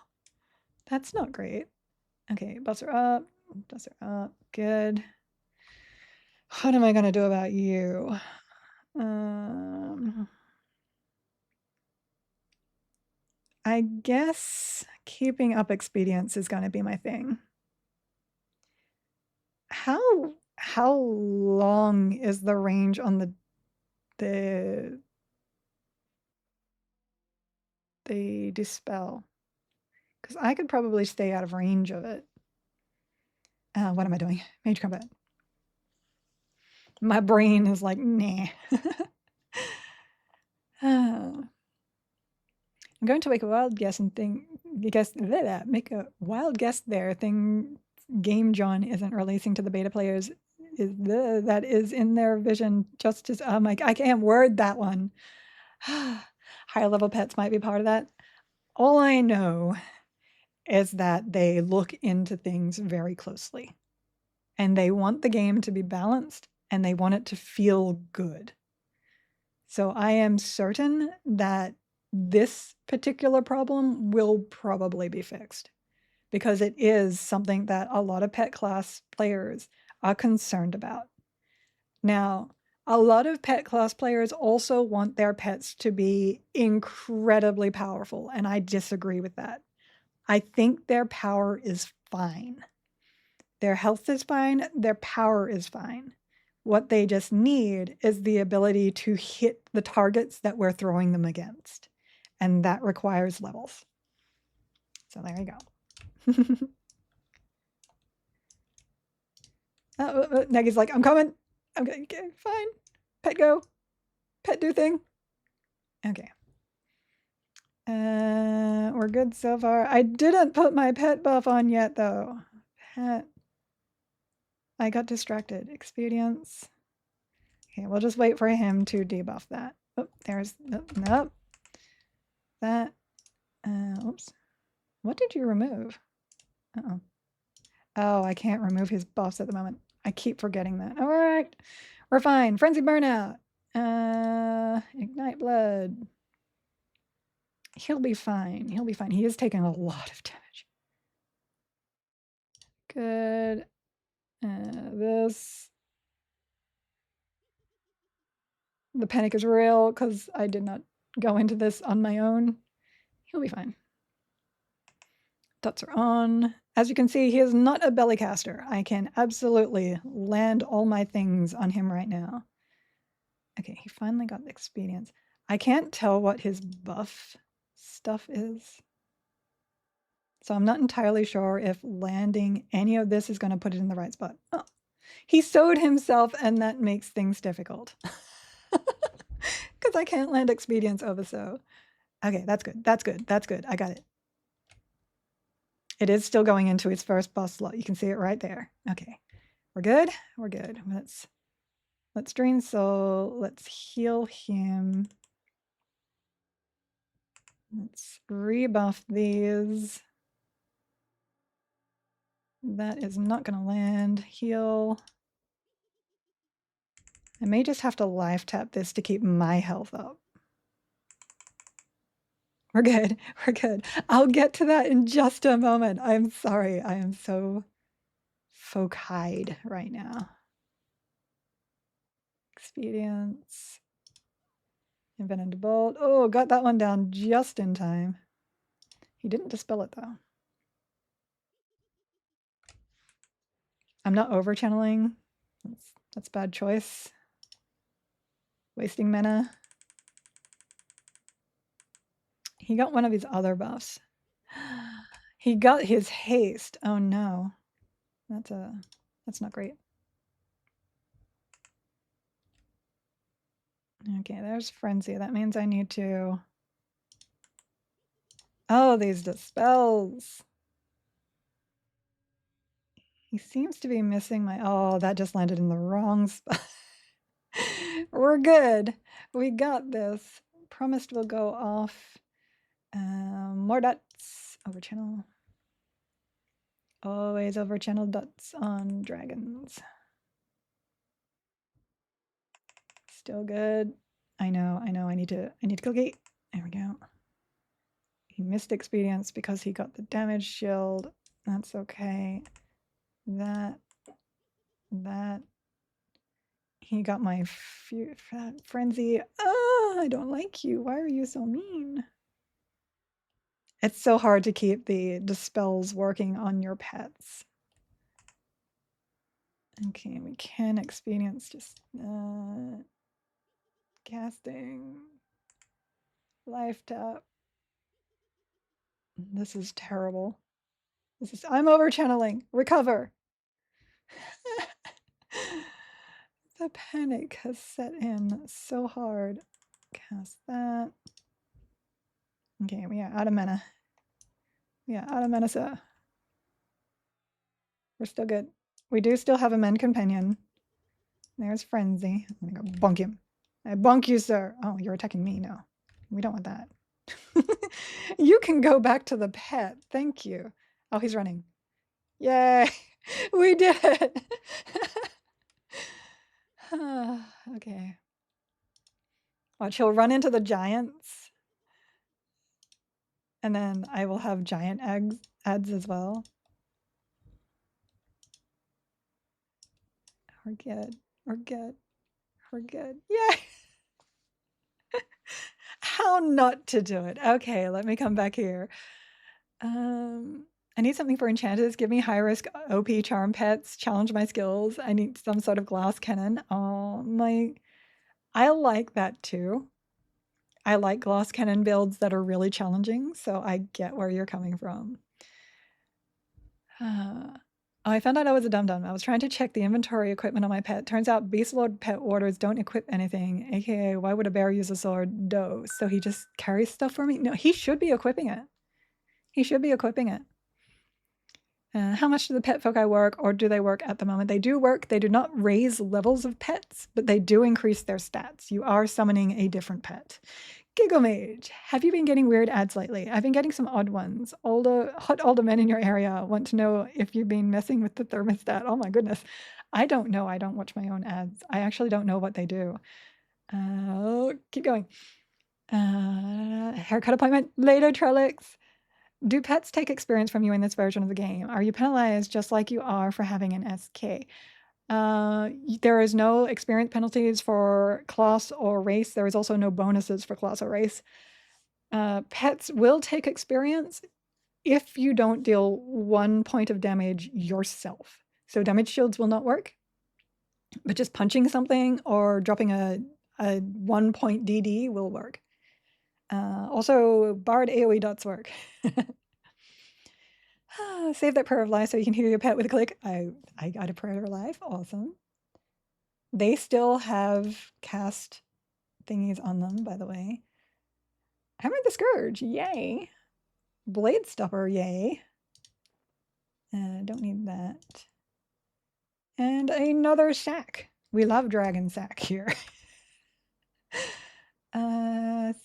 that's not great. Okay, buffs are up. Buffs are up. Good. What am I going to do about you? I guess keeping up expedience is going to be my thing. How long is the range on the dispel? Because I could probably stay out of range of it. What am I doing? Mage combat. My brain is like, nah. I'm going to make a wild guess and make a wild guess there. Game John isn't releasing to the beta players that is in their vision. Just as I can't word that one. Higher level pets might be part of that. All I know is that they look into things very closely, and they want the game to be balanced, and they want it to feel good. So I am certain that this particular problem will probably be fixed, because it is something that a lot of pet class players are concerned about. Now, a lot of pet class players also want their pets to be incredibly powerful, and I disagree with that. I think their power is fine. Their health is fine, their power is fine. What they just need is the ability to hit the targets that we're throwing them against, and that requires levels. So there you go. Nagy's like, I'm coming. I'm going, okay, fine. Pet go. Pet do thing. Okay. We're good so far. I didn't put my pet buff on yet, though. Pet. I got distracted. Experience. Okay, we'll just wait for him to debuff that. Oh, there's, nope. That, oops. What did you remove? Uh-oh. Oh, I can't remove his buffs at the moment. I keep forgetting that. All right, we're fine. Frenzy burnout. Ignite blood. He'll be fine. He'll be fine. He is taking a lot of damage. Good. This. The panic is real because I did not go into this on my own. He'll be fine. Dots are on. As you can see, he is not a belly caster. I can absolutely land all my things on him right now. Okay, he finally got the experience. I can't tell what his buff stuff is. So I'm not entirely sure if landing any of this is going to put it in the right spot. Oh, he sewed himself, and that makes things difficult. Because I can't land expedience over so. Okay, that's good. That's good. That's good. I got it. It is still going into his first buff slot. You can see it right there. Okay, we're good. We're good. Let's drain soul. Let's heal him. Let's rebuff these. That is not going to land. Heal. I may just have to life tap this to keep my health up. We're good. We're good. I'll get to that in just a moment. I'm sorry. I am so foci right now. Experience. Envenomed bolt. Oh, got that one down just in time. He didn't dispel it though. I'm not over channeling. That's bad choice. Wasting mana. He got one of his other buffs. He got his haste. Oh no. That's not great. Okay, there's frenzy. That means I need to. Oh, these dispels. He seems to be missing my... Oh, that just landed in the wrong spot. We're good. We got this. Promised we'll go off. More dots. Over channel. Always over channel dots on dragons. Still good. I know. I need to kill Gate. There we go. He missed experience because he got the damage shield. That's okay. That. He got my frenzy. Oh, I don't like you. Why are you so mean? It's so hard to keep the spells working on your pets. Okay, we can experience just casting. Life tap. This is terrible. I'm over channeling. Recover. The panic has set in so hard. Cast that. Okay, we are out of mana. So we're still good. We do still have a men companion. There's Frenzy. I'm gonna go bonk him. I bonk you, sir. Oh, you're attacking me now. We don't want that. You can go back to the pet. Thank you. Oh, he's running. Yay! We did it! Okay. Watch, he'll run into the giants. And then I will have giant ads as well. We're good. We're good. We're good. Yay! How not to do it. Okay, let me come back here. I need something for enchanters. Give me high risk OP charm pets. Challenge my skills. I need some sort of glass cannon. Oh my, I like that too. I like glass cannon builds that are really challenging, so I get where you're coming from. I found out I was a dum-dum. I was trying to check the inventory equipment on my pet. Turns out Beast Lord pet orders don't equip anything, aka why would a bear use a sword? Doe. So he just carries stuff for me? No, he should be equipping it. He should be equipping it. How much do the pet foci work, or do they work at the moment? They do work. They do not raise levels of pets, but they do increase their stats. You are summoning a different pet. Giggle Mage, have you been getting weird ads lately? I've been getting some odd ones. Hot older men in your area want to know if you've been messing with the thermostat. Oh my goodness. I don't know. I don't watch my own ads. I actually don't know what they do. Keep going. Haircut appointment later, Trellix. Do pets take experience from you in this version of the game? Are you penalized just like you are for having an SK? There is no experience penalties for class or race. There is also no bonuses for class or race. Pets will take experience if you don't deal 1 point of damage yourself. So damage shields will not work, but just punching something or dropping a 1 point DD will work. Also, barred AoE dots work. Save that prayer of life so you can hear your pet with a click. I got a prayer of life. Awesome. They still have cast thingies on them, by the way. Hammer the Scourge. Yay. Blade Stopper. Yay. Don't need that. And another sack. We love Dragon Sack here.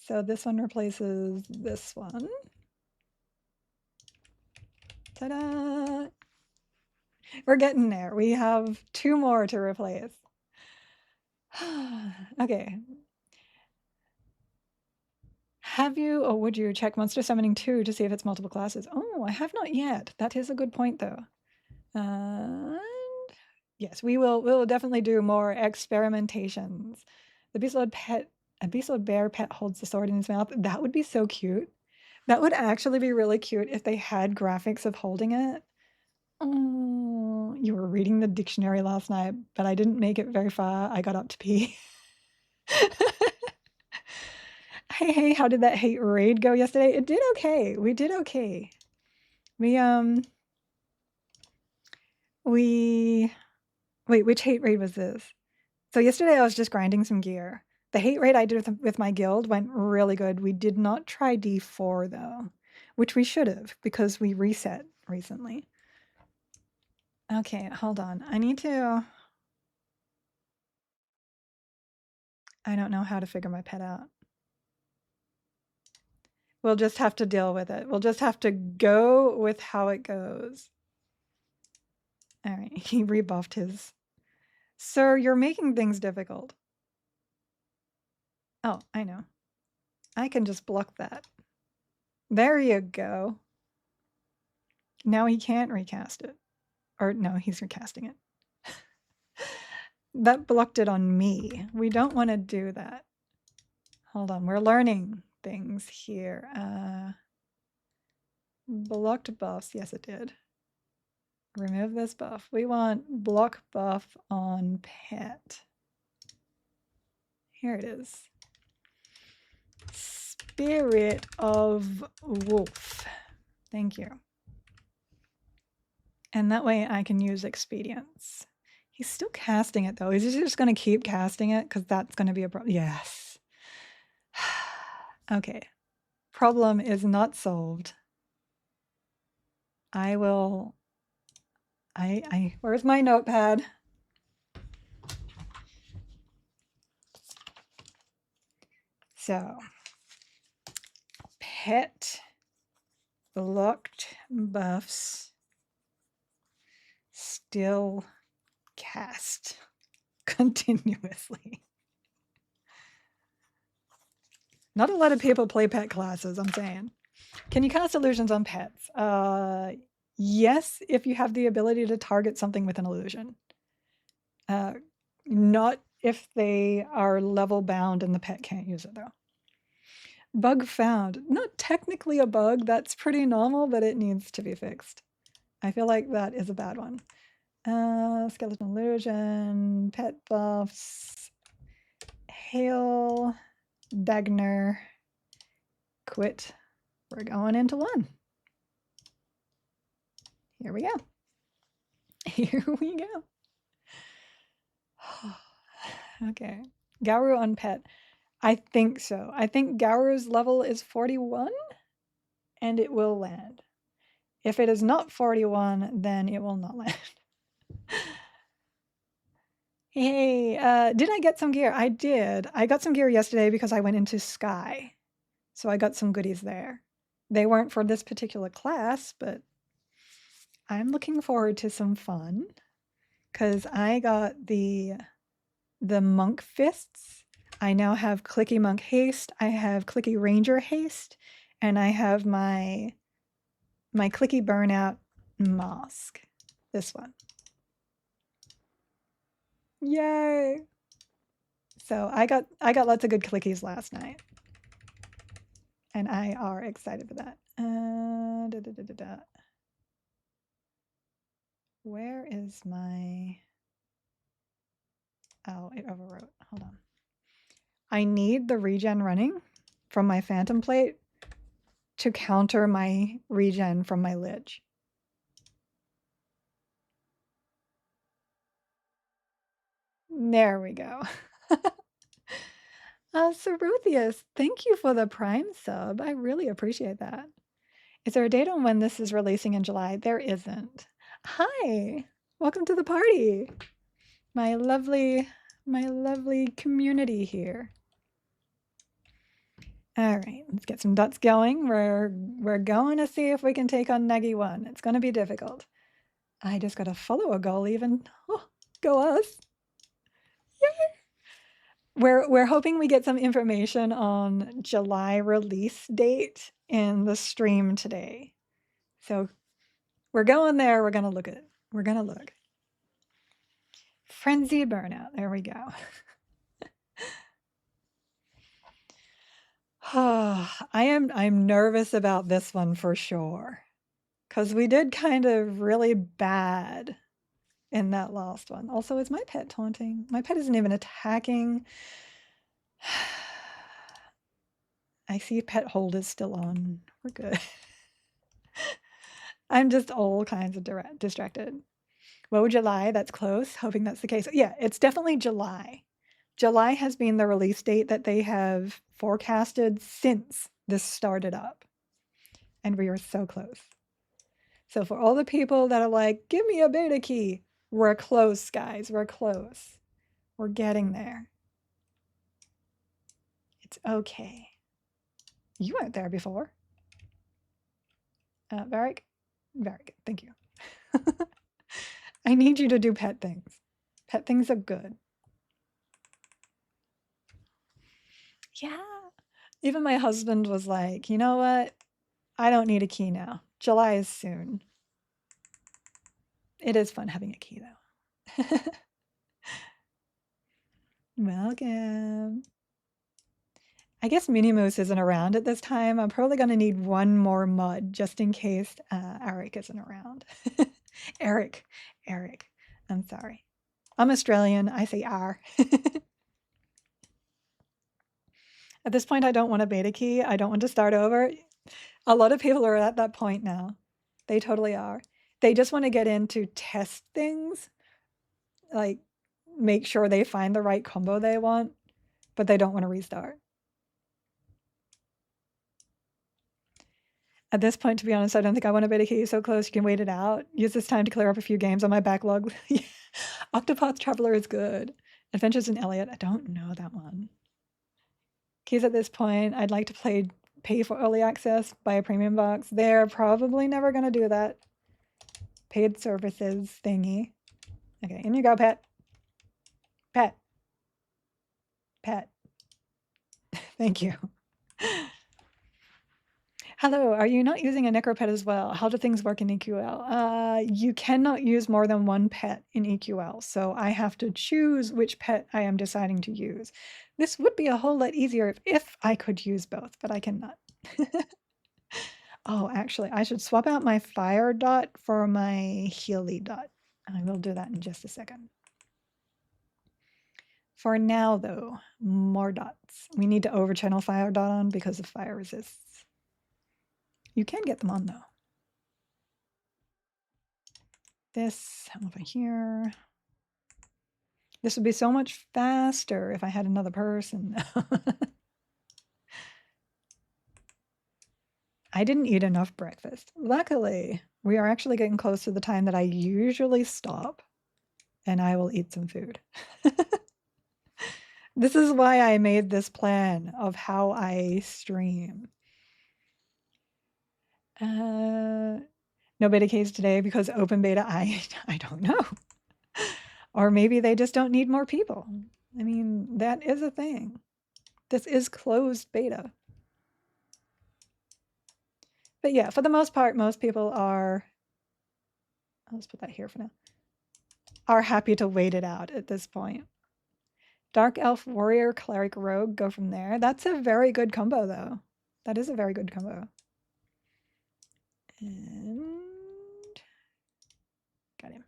So this one replaces this one. Ta-da! We're getting there. We have 2 more to replace. Okay. Have you or would you check Monster Summoning 2 to see if it's multiple classes? Oh, I have not yet. That is a good point, though. And yes, we'll definitely do more experimentations. The Beast Lord pet, a Beast Lord bear pet holds the sword in his mouth. That would be so cute. That would actually be really cute if they had graphics of holding it. Oh, you were reading the dictionary last night, but I didn't make it very far. I got up to pee. Hey, how did that hate raid go yesterday? It did okay. We did okay. Wait, which hate raid was this? So yesterday I was just grinding some gear. The hate raid I did with my guild went really good. We did not try D4 though, which we should have because we reset recently. Okay, hold on. I don't know how to figure my pet out. We'll just have to deal with it. We'll just have to go with how it goes. All right, he rebuffed his. Sir, you're making things difficult. Oh, I know. I can just block that. There you go. Now he can't recast it. Or no, he's recasting it. That blocked it on me. We don't want to do that. Hold on, we're learning things here. Blocked buffs. Yes, it did. Remove this buff. We want block buff on pet. Here it is. Spirit of Wolf. Thank you. And that way I can use expedience. He's still casting it though. Is he just going to keep casting it? Because that's going to be a problem. Yes. Okay. Problem is not solved. I will. Where's my notepad? So, pet blocked buffs still cast continuously. Not a lot of people play pet classes, I'm saying. Can you cast illusions on pets? Yes, if you have the ability to target something with an illusion. Not if they are level bound and the pet can't use it though. Bug found. Not technically a bug, that's pretty normal, but it needs to be fixed. I feel like that is a bad one. Skeleton illusion, pet buffs, hail, Dagner, quit. We're going into one. Here we go. Here we go. Okay. Gauru on pet. I think so. I think Gauru's level is 41 and it will land. If it is not 41, then it will not land. Hey, did I get some gear? I did. I got some gear yesterday because I went into Sky. So I got some goodies there. They weren't for this particular class, but I'm looking forward to some fun because I got the monk fists. I now have clicky monk haste. I have clicky ranger haste, and I have my clicky burnout mask. This one. Yay! So I got lots of good clickies last night, and I are excited for that. Where is my? Oh, it overwrote. Hold on. I need the regen running from my phantom plate to counter my regen from my lich. There we go. Ceruthius, thank you for the Prime sub. I really appreciate that. Is there a date on when this is releasing in July? There isn't. Hi, welcome to the party. My lovely community here. All right, let's get some dots going. We're going to see if we can take on Negi 1. It's going to be difficult. I just got to follow a goal even. Oh, go us. We're hoping we get some information on July release date in the stream today. So we're going there. We're going to look at it. We're going to look. Frenzy burnout. There we go. I'm nervous about this one for sure. Because we did kind of really bad in that last one. Also, is my pet taunting? My pet isn't even attacking. I see pet hold is still on. We're good. I'm just all kinds of distracted. What would July? That's close. Hoping that's the case. Yeah, it's definitely July. July has been the release date that they have forecasted since this started up. And we are so close. So for all the people that are like, give me a beta key, we're close, guys. We're close. We're getting there. It's okay. You weren't there before. Varric? Varric, thank you. I need you to do pet things. Pet things are good. Yeah. Even my husband was like, you know what? I don't need a key now. July is soon. It is fun having a key though. Welcome. I guess Minnie Moose isn't around at this time. I'm probably going to need one more mud just in case Eric isn't around. Eric. I'm sorry. I'm Australian. I say R. At this point, I don't want a beta key. I don't want to start over. A lot of people are at that point now. They totally are. They just want to get in to test things, like make sure they find the right combo they want, but they don't want to restart. At this point, to be honest, I don't think I want a beta key so close. You can wait it out. Use this time to clear up a few games on my backlog. Octopath Traveler is good. Adventures in Elliot, I don't know that one. Keys at this point, I'd like to pay for early access, buy a premium box. They're probably never going to do that. Paid services thingy. Okay, in you go, pet. Pet. Pet. Thank you. Hello, are you not using a necropet as well? How do things work in EQL? You cannot use more than one pet in EQL, so I have to choose which pet I am deciding to use. This would be a whole lot easier if I could use both, but I cannot. Oh, actually, I should swap out my fire dot for my Healy dot. I will do that in just a second. For now, though, more dots. We need to overchannel fire dot on because of fire resists. You can get them on, though. This over here. This would be so much faster if I had another person. I didn't eat enough breakfast. Luckily, we are actually getting close to the time that I usually stop and I will eat some food. This is why I made this plan of how I stream. No beta case today because open beta, I don't know. Or maybe they just don't need more people. I mean, that is a thing. This is closed beta. But yeah, for the most part, most people are, let's put that here for now, are happy to wait it out at this point. Dark Elf, Warrior, Cleric, Rogue, go from there. That's a very good combo, though. That is a very good combo. And got him.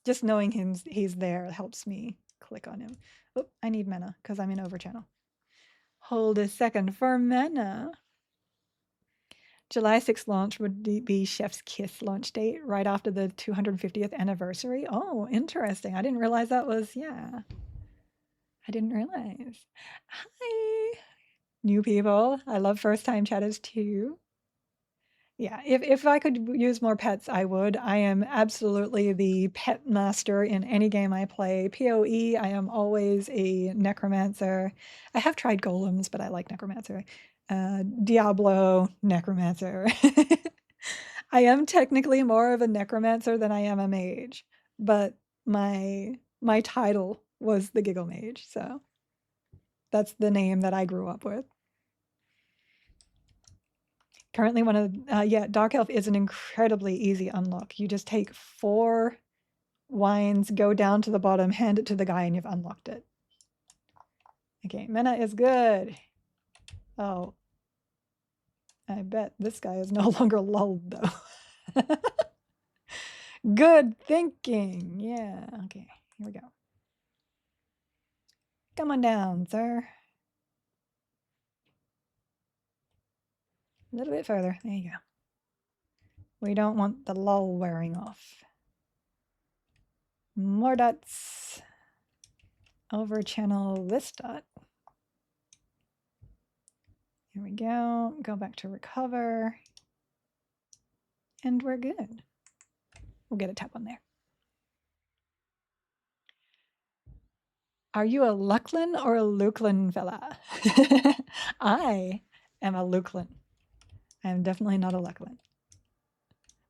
Just knowing he's there helps me click on him. Oh, I need mana because I'm in overchannel. Hold a second for mana. July 6th launch would be Chef's Kiss launch date right after the 250th anniversary. Oh, interesting. I didn't realize that was, yeah. I didn't realize. Hi, new people. I love first-time chatters too. Yeah, if I could use more pets, I would. I am absolutely the pet master in any game I play. PoE, I am always a necromancer. I have tried golems, but I like necromancer. Diablo, necromancer. I am technically more of a necromancer than I am a mage, but my title was the Giggle Mage, so that's the name that I grew up with. Currently one of, yeah, Dark Elf is an incredibly easy unlock. You just take 4 wines, go down to the bottom, hand it to the guy, and you've unlocked it. Okay, mana is good. Oh, I bet this guy is no longer lulled, though. Good thinking. Yeah, okay, here we go. Come on down, sir. A little bit further. There you go. We don't want the lull wearing off. More dots. Over channel this dot. Here we go. Go back to recover. And we're good. We'll get a tap on there. Are you a Lucklin or a Luklin fella? I am a Luklin. I am definitely not a Lucklin.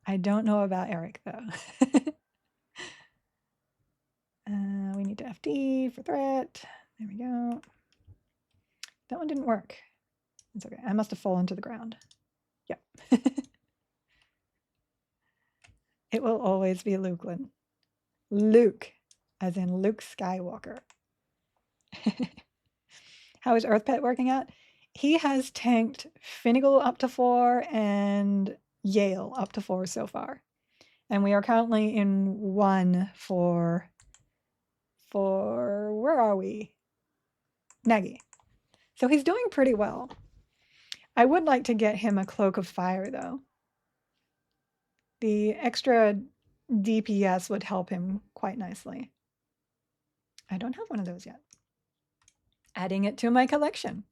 I don't know about Eric, though. We need to FD for threat. There we go. That one didn't work. It's okay. I must have fallen to the ground. Yep. It will always be Lukelin. Luke, as in Luke Skywalker. How is Earth Pet working out? He has tanked Finnegal up to 4 and Yale up to 4 so far. And we are currently in 1 for where are we? Nagy. So he's doing pretty well. I would like to get him a Cloak of Fire, though. The extra DPS would help him quite nicely. I don't have one of those yet. Adding it to my collection.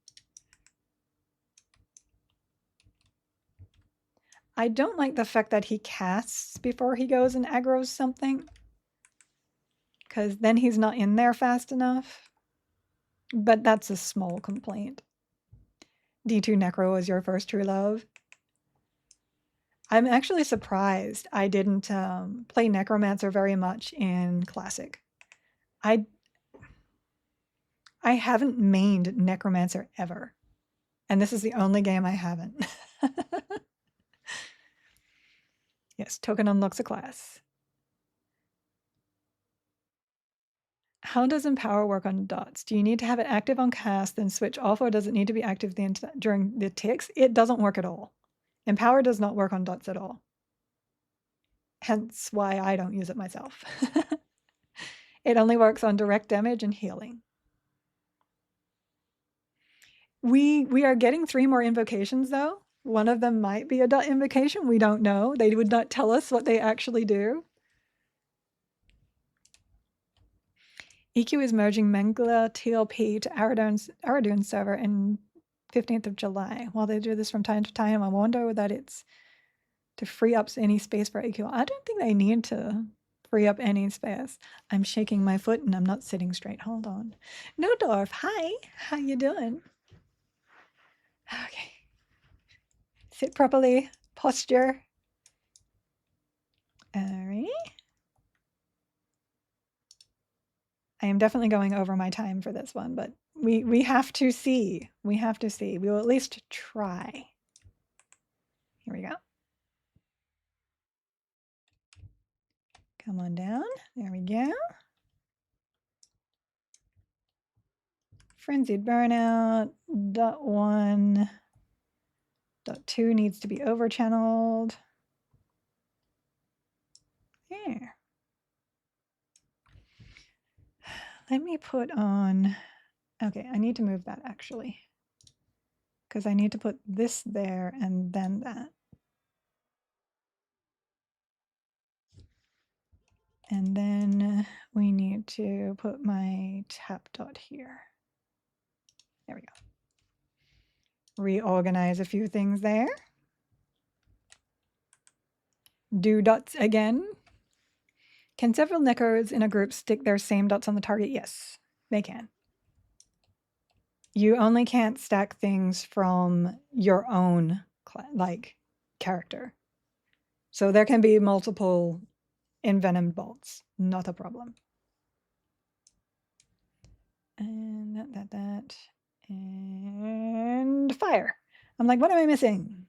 I don't like the fact that he casts before he goes and aggroes something, because then he's not in there fast enough. But that's a small complaint. D2 Necro was your first true love. I'm actually surprised I didn't play Necromancer very much in Classic. I haven't mained Necromancer ever. And this is the only game I haven't. Yes, token unlocks a class. How does Empower work on dots? Do you need to have it active on cast, then switch off, or does it need to be active during the ticks? It doesn't work at all. Empower does not work on dots at all. Hence why I don't use it myself. It only works on direct damage and healing. We are getting 3 more invocations, though. One of them might be a dot invocation. We don't know. They would not tell us what they actually do. EQ is merging Mengla TLP to Aradoon server in 15th of July. While they do this from time to time, I wonder that it's to free up any space for EQ. I don't think they need to free up any space. I'm shaking my foot and I'm not sitting straight. Hold on. Nodorf, hi. How you doing? Okay. Sit properly. Posture. All right. I am definitely going over my time for this one, but we have to see. We have to see. We will at least try. Here we go. Come on down. There we go. Frenzied burnout. Dot 1. Dot 2 needs to be over channeled. There. Let me put on. Okay, I need to move that actually, because I need to put this there and then that. And then we need to put my tap dot here. There we go. Reorganize a few things there. Do dots again. Can several Necros in a group stick their same dots on the target? Yes, they can. You only can't stack things from your own character. So there can be multiple envenomed bolts, not a problem. And that, and fire. I'm like, what am I missing?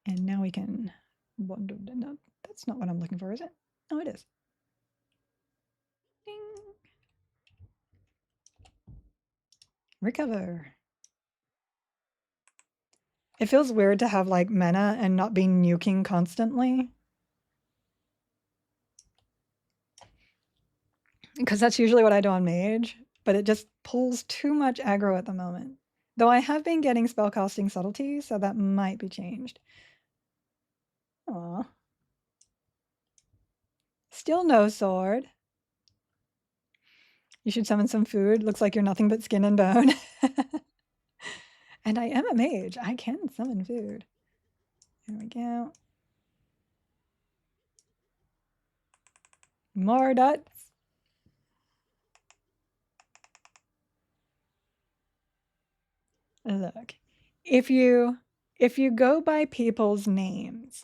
And now we can, no, that's not what I'm looking for, is it? Oh, it is. Ding. Recover. It feels weird to have like mana and not be nuking constantly. Because that's usually what I do on mage, but it just pulls too much aggro at the moment. Though I have been getting spellcasting subtlety, so that might be changed. Aw. Still no sword. You should summon some food. Looks like you're nothing but skin and bone. And I am a mage. I can summon food. There we go. More dots. Look, if you go by people's names,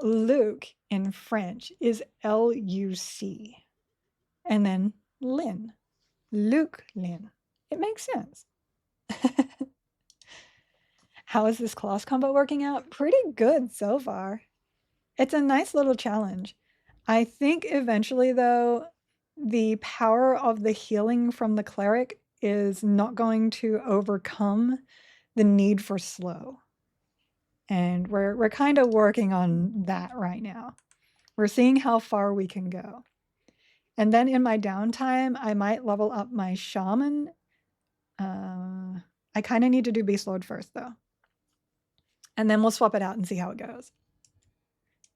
Luke in French is L-U-C, and then Lin, Luke Lin. It makes sense. How is this class combo working out? Pretty good so far. It's a nice little challenge. I think eventually, though, the power of the healing from the cleric is not going to overcome the need for slow. And we're kind of working on that right now. We're seeing how far we can go. And then in my downtime, I might level up my shaman. I kind of need to do Beast Lord first, though. And then we'll swap it out and see how it goes.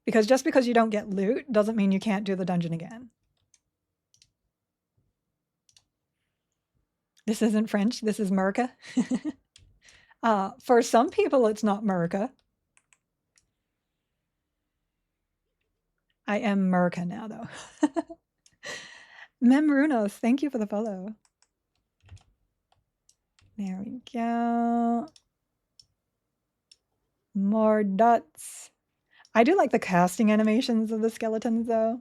Because just because you don't get loot doesn't mean you can't do the dungeon again. This isn't French, this is Merca. For some people, it's not Merca. I am Merca now, though. Memrunos, thank you for the follow. There we go. More dots. I do like the casting animations of the skeletons, though.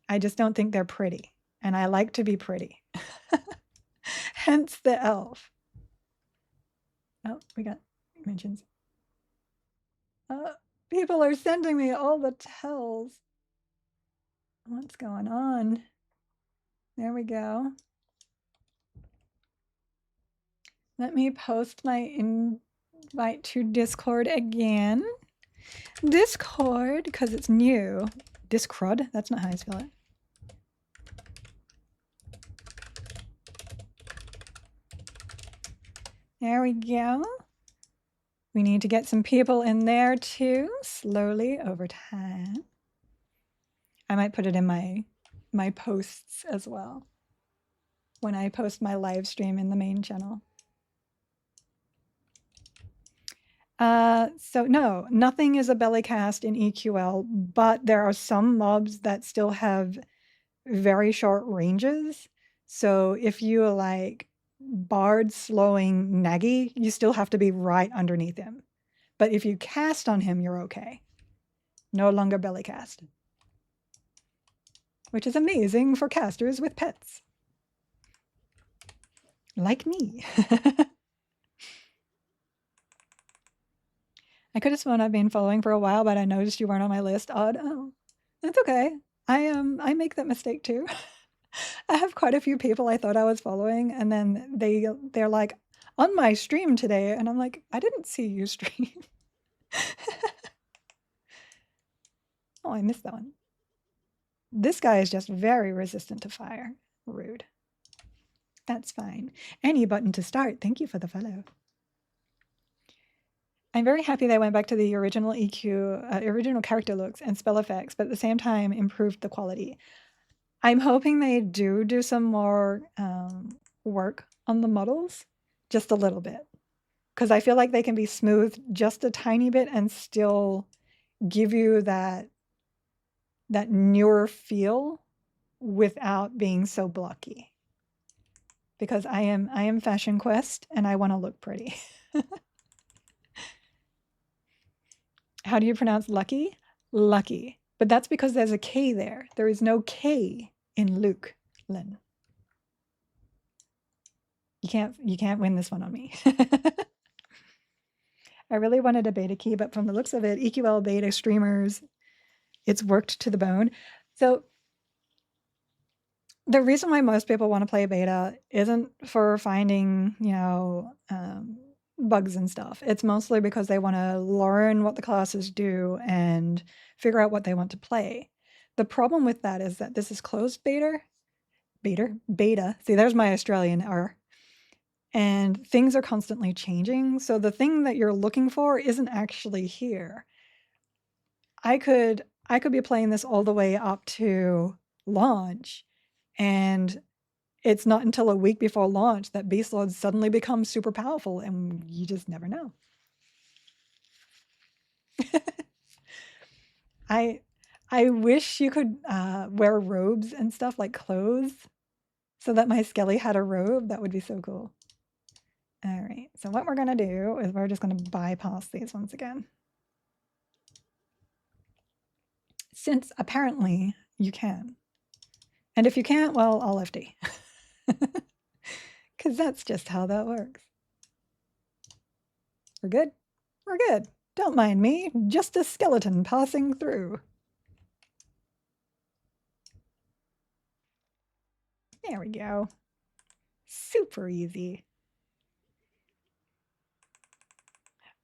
I just don't think they're pretty, and I like to be pretty. Hence the elf. Oh, we got mentions. People are sending me all the tells. What's going on? There we go. Let me post my invite to Discord again. Discord, because it's new. Discord, that's not how I spell it. There we go. We need to get some people in there too, slowly over time. I might put it in my posts as well when I post my live stream in the main channel. So no, nothing is a belly cast in EQL, but there are some mobs that still have very short ranges. So if you like Bard slowing Nagi, you still have to be right underneath him. But if you cast on him, you're okay. No longer belly cast. Which is amazing for casters with pets. Like me. I could have sworn I've been following for a while, but I noticed you weren't on my list. Odd. Oh, that's okay. I make that mistake too. I have quite a few people I thought I was following, and then they're like, on my stream today, and I'm like, I didn't see you stream. Oh, I missed that one. This guy is just very resistant to fire. Rude. That's fine. Any button to start. Thank you for the follow. I'm very happy they went back to the original EQ, original character looks and spell effects, but at the same time improved the quality. I'm hoping they do some more work on the models, just a little bit, because I feel like they can be smoothed just a tiny bit and still give you that newer feel without being so blocky. Because I am Fashion Quest and I want to look pretty. How do you pronounce lucky? Lucky. But that's because there's a K there. There is no K in Luke Lin. You can't win this one on me. I really wanted a beta key, but from the looks of it, EQL beta streamers, it's worked to the bone. So the reason why most people want to play beta isn't for finding, bugs and stuff. It's mostly because they want to learn what the classes do and figure out what they want to play. The problem with that is that this is closed beta. See, there's my Australian R. And things are constantly changing. So the thing that you're looking for isn't actually here. I could be playing this all the way up to launch, and it's not until a week before launch that Beast Lords suddenly become super powerful, and you just never know. I wish you could wear robes and stuff like clothes so that my Skelly had a robe. That would be so cool. All right, so what we're gonna do is we're just gonna bypass these once again. Since apparently you can. And if you can't, well, I'll FD. Because that's just how that works. We're good? We're good. Don't mind me, just a skeleton passing through. There we go. Super easy.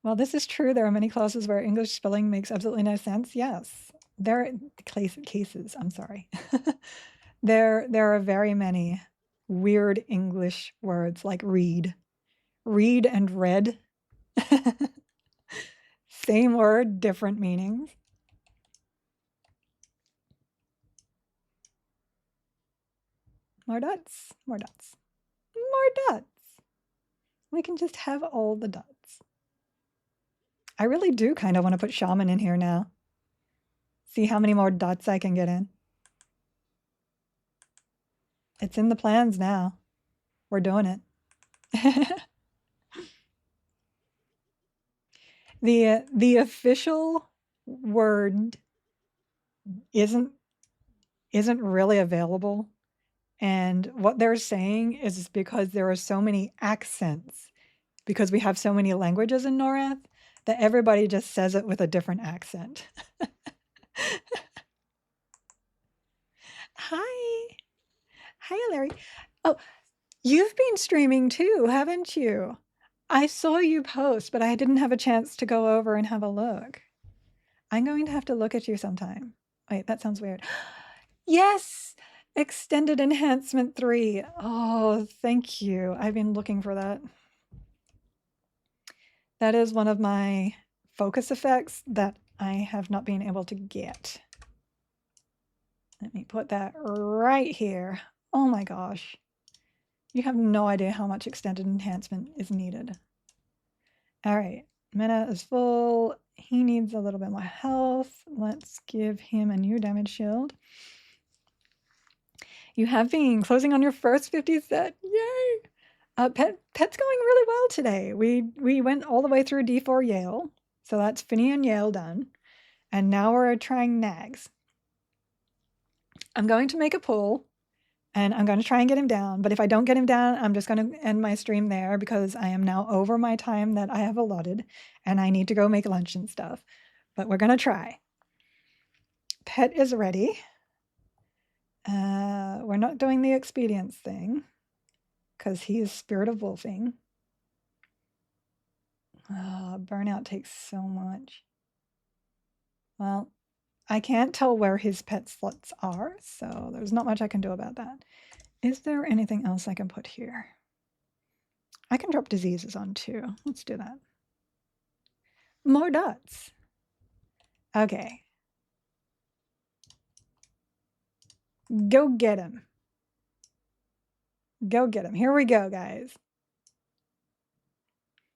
Well, this is true. There are many clauses where English spelling makes absolutely no sense. Yes, there are cases. I'm sorry. there are very many weird English words like read and read. Same word, different meanings. More dots, more dots, more dots. We can just have all the dots. I really do kind of want to put shaman in here now. See how many more dots I can get in. It's in the plans now. We're doing it. The official word isn't really available, and what they're saying is because there are so many accents, because we have so many languages in Norath, that everybody just says it with a different accent. Hi. Hi, Larry. Oh, you've been streaming too, haven't you? I saw you post, but I didn't have a chance to go over and have a look. I'm going to have to look at you sometime. Wait, that sounds weird. Yes! Extended Enhancement 3. Oh, thank you. I've been looking for that. That is one of my focus effects that I have not been able to get. Let me put that right here. Oh my gosh. You have no idea how much extended enhancement is needed. All right, mana is full. He needs a little bit more health. Let's give him a new damage shield. You have been closing on your first 50 set. Yay! Pet's going really well today. We went all the way through D4 Yale. So that's Finny and Yale done. And now we're trying Nags. I'm going to make a pull and I'm going to try and get him down. But if I don't get him down, I'm just going to end my stream there because I am now over my time that I have allotted and I need to go make lunch and stuff. But we're going to try. Pet is ready. We're not doing the expedience thing because he is Spirit of Wolfing. Burnout takes so much. Well, I can't tell where his pet slots are, so there's not much I can do about that. Is there anything else I can put here? I can drop diseases on too. Let's do that. More dots. Okay. Go get him. Go get him. Here we go, guys.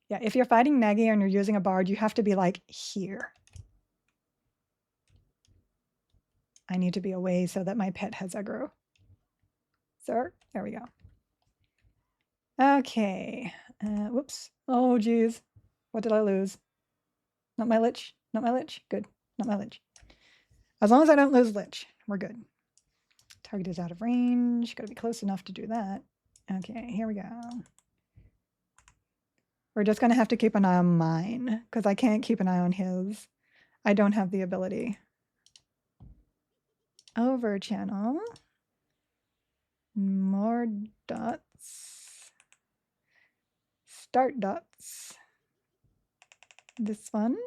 Yeah, if you're fighting Nagi and you're using a bard, you have to be like here. I need to be away so that my pet has aggro. Sir, there we go. Okay. Whoops. Oh, geez. What did I lose? Not my lich. Not my lich. Good. Not my lich. As long as I don't lose lich, we're good. Target is out of range. Got to be close enough to do that. Okay, here we go. We're just going to have to keep an eye on mine because I can't keep an eye on his. I don't have the ability. Over channel. More dots. Start dots. This one.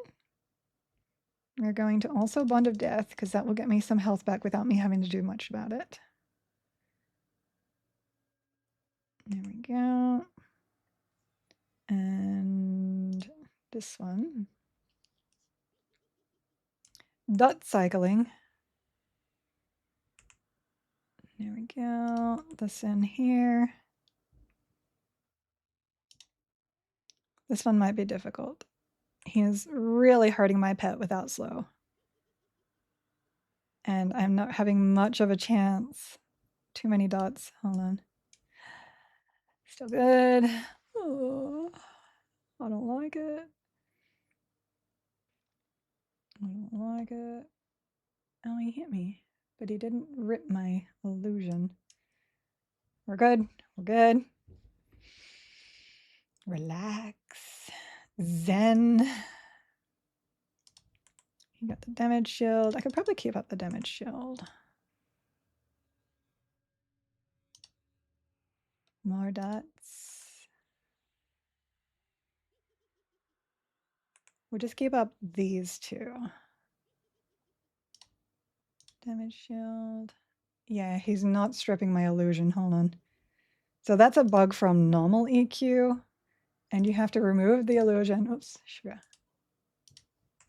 We're going to also Bond of Death because that will get me some health back without me having to do much about it. There we go. And this one. Dot cycling. There we go. This in here. This one might be difficult. He is really hurting my pet without slow. And I'm not having much of a chance. Too many dots. Hold on. Still good. Oh, I don't like it. I don't like it. Oh, he hit me, but he didn't rip my illusion. We're good. We're good. Relax. Zen. You got the damage shield. I could probably keep up the damage shield. More dots. We'll just keep up these two. Damage shield. Yeah, he's not stripping my illusion. Hold on. So that's a bug from normal EQ. And you have to remove the illusion. Oops, sugar.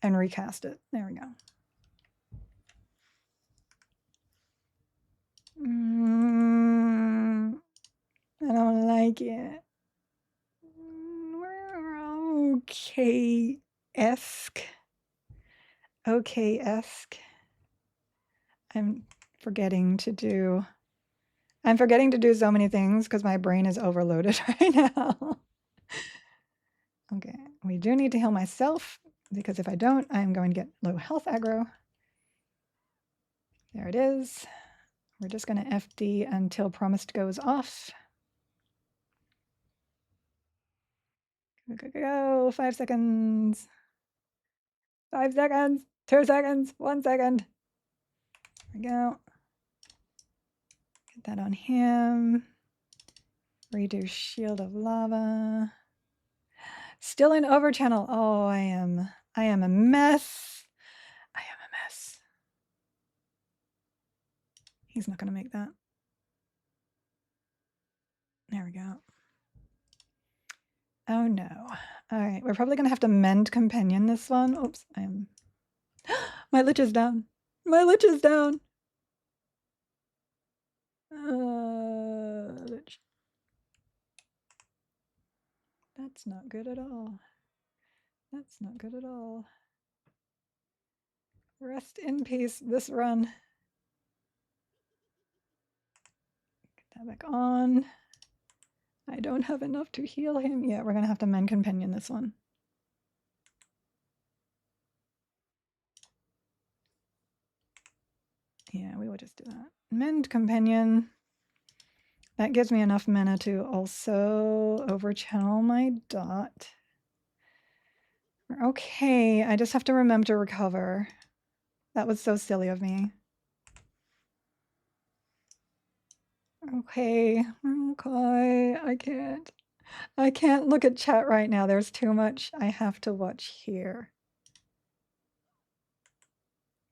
And recast it. There we go. I don't like it. We're okay-esque. Okay-esque. I'm forgetting to do so many things because my brain is overloaded right now. Okay, we do need to heal myself because if I don't, I'm going to get low health aggro. There it is. We're just going to FD until promised goes off. Go, go, go. 5 seconds. 5 seconds. 2 seconds. 1 second. There we go. Get that on him. Redo Shield of Lava. Still in overchannel. Oh, I am a mess. I am a mess. He's not going to make that. There we go. Oh no. All right, we're probably going to have to mend companion this one. Oops, I am. My lich is down. My lich is down. Lich. That's not good at all. That's not good at all. Rest in peace, this run. Get that back on. I don't have enough to heal him yet. We're going to have to mend companion this one. Yeah, we will just do that. Mend companion. That gives me enough mana to also overchannel my dot. Okay, I just have to remember to recover. That was so silly of me. Okay, okay, I can't look at chat right now. There's too much I have to watch here.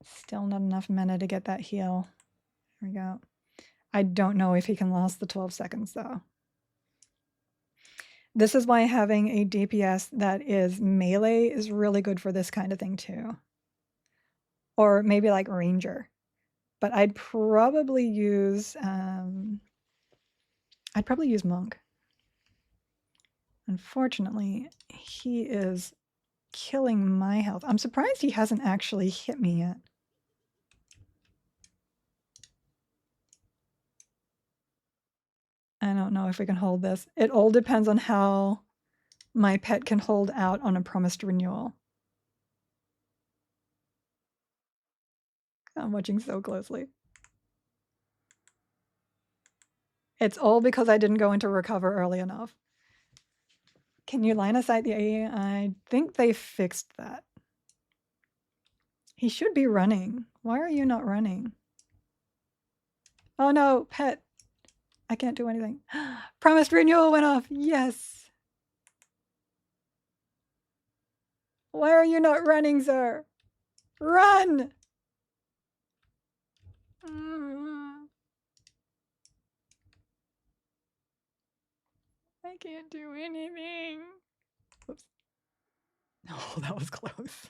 Still not enough mana to get that heal. There we go. I don't know if he can last the 12 seconds though. This is why having a DPS that is melee is really good for this kind of thing too. Or maybe like Ranger. But I'd probably use Monk. Unfortunately, he is killing my health. I'm surprised he hasn't actually hit me yet. I don't know if we can hold this. It all depends on how my pet can hold out on a promised renewal. I'm watching so closely. It's all because I didn't go into recover early enough. Can you line of sight the AE? I think they fixed that. He should be running. Why are you not running? Oh no, pet. I can't do anything. Promised renewal went off. Yes. Why are you not running, sir? Run! I can't do anything. Oops. Oh, that was close.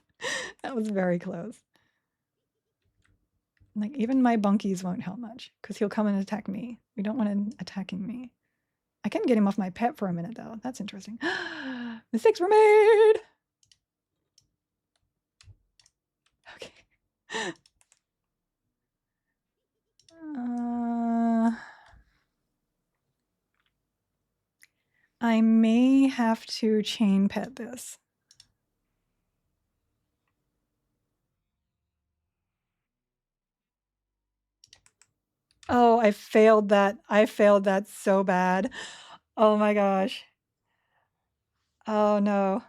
That was very close. Like, even my bunkies won't help much because he'll come and attack me. We don't want him attacking me. I can get him off my pet for a minute, though. That's interesting. Mistakes were made! Okay. I may have to chain pet this. Oh, I failed that. I failed that so bad. Oh my gosh. Oh no.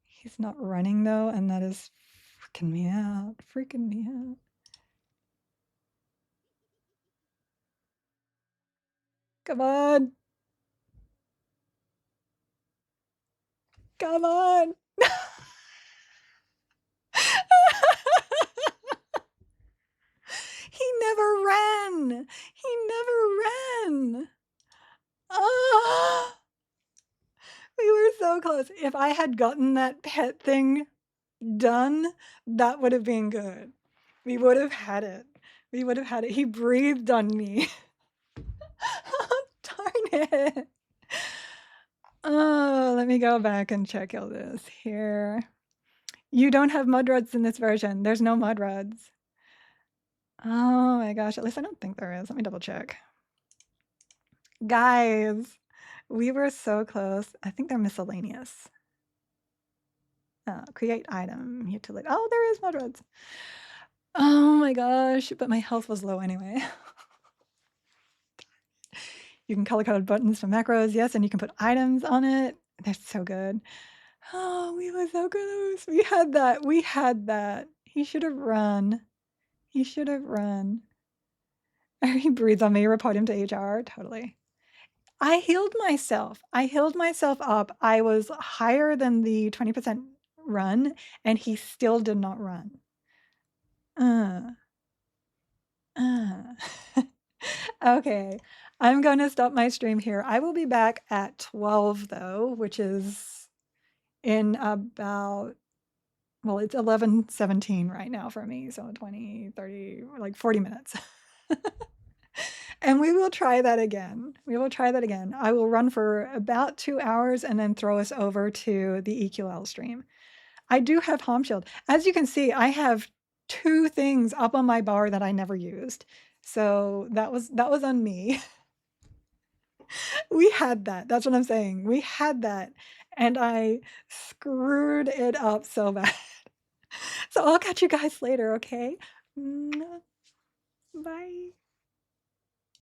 He's not running though, and that is freaking me out. Freaking me out. Come on. Come on. He never ran. He never ran. Oh, we were so close. If I had gotten that pet thing done, that would have been good. We would have had it. We would have had it. He breathed on me. Darn it. Oh, let me go back and check all this here. You don't have mud rods in this version. There's no mud rods. Oh my gosh. At least I don't think there is. Let me double check. Guys, we were so close. I think they're miscellaneous. Create item, utility. Oh, there is mud rods. Oh my gosh, but my health was low anyway. You can color code buttons for macros, yes, and you can put items on it. They're so good. Oh, we were so close. We had that. We had that. He should have run. He should have run. He breathes on me. Report him to HR. Totally. I healed myself. I healed myself up. I was higher than the 20% run, and he still did not run. Okay, I'm gonna stop my stream here. I will be back at 12 though, which is in about, well, it's 11:17 right now for me, so 20, 30, like 40 minutes. And we will try that again. We will try that again. I will run for about 2 hours and then throw us over to the EQL stream. I do have Home Shield. As you can see, I have 2 things up on my bar that I never used. So that was on me. We had that. That's what I'm saying. We had that. And I screwed it up so bad. So I'll catch you guys later, okay? Bye.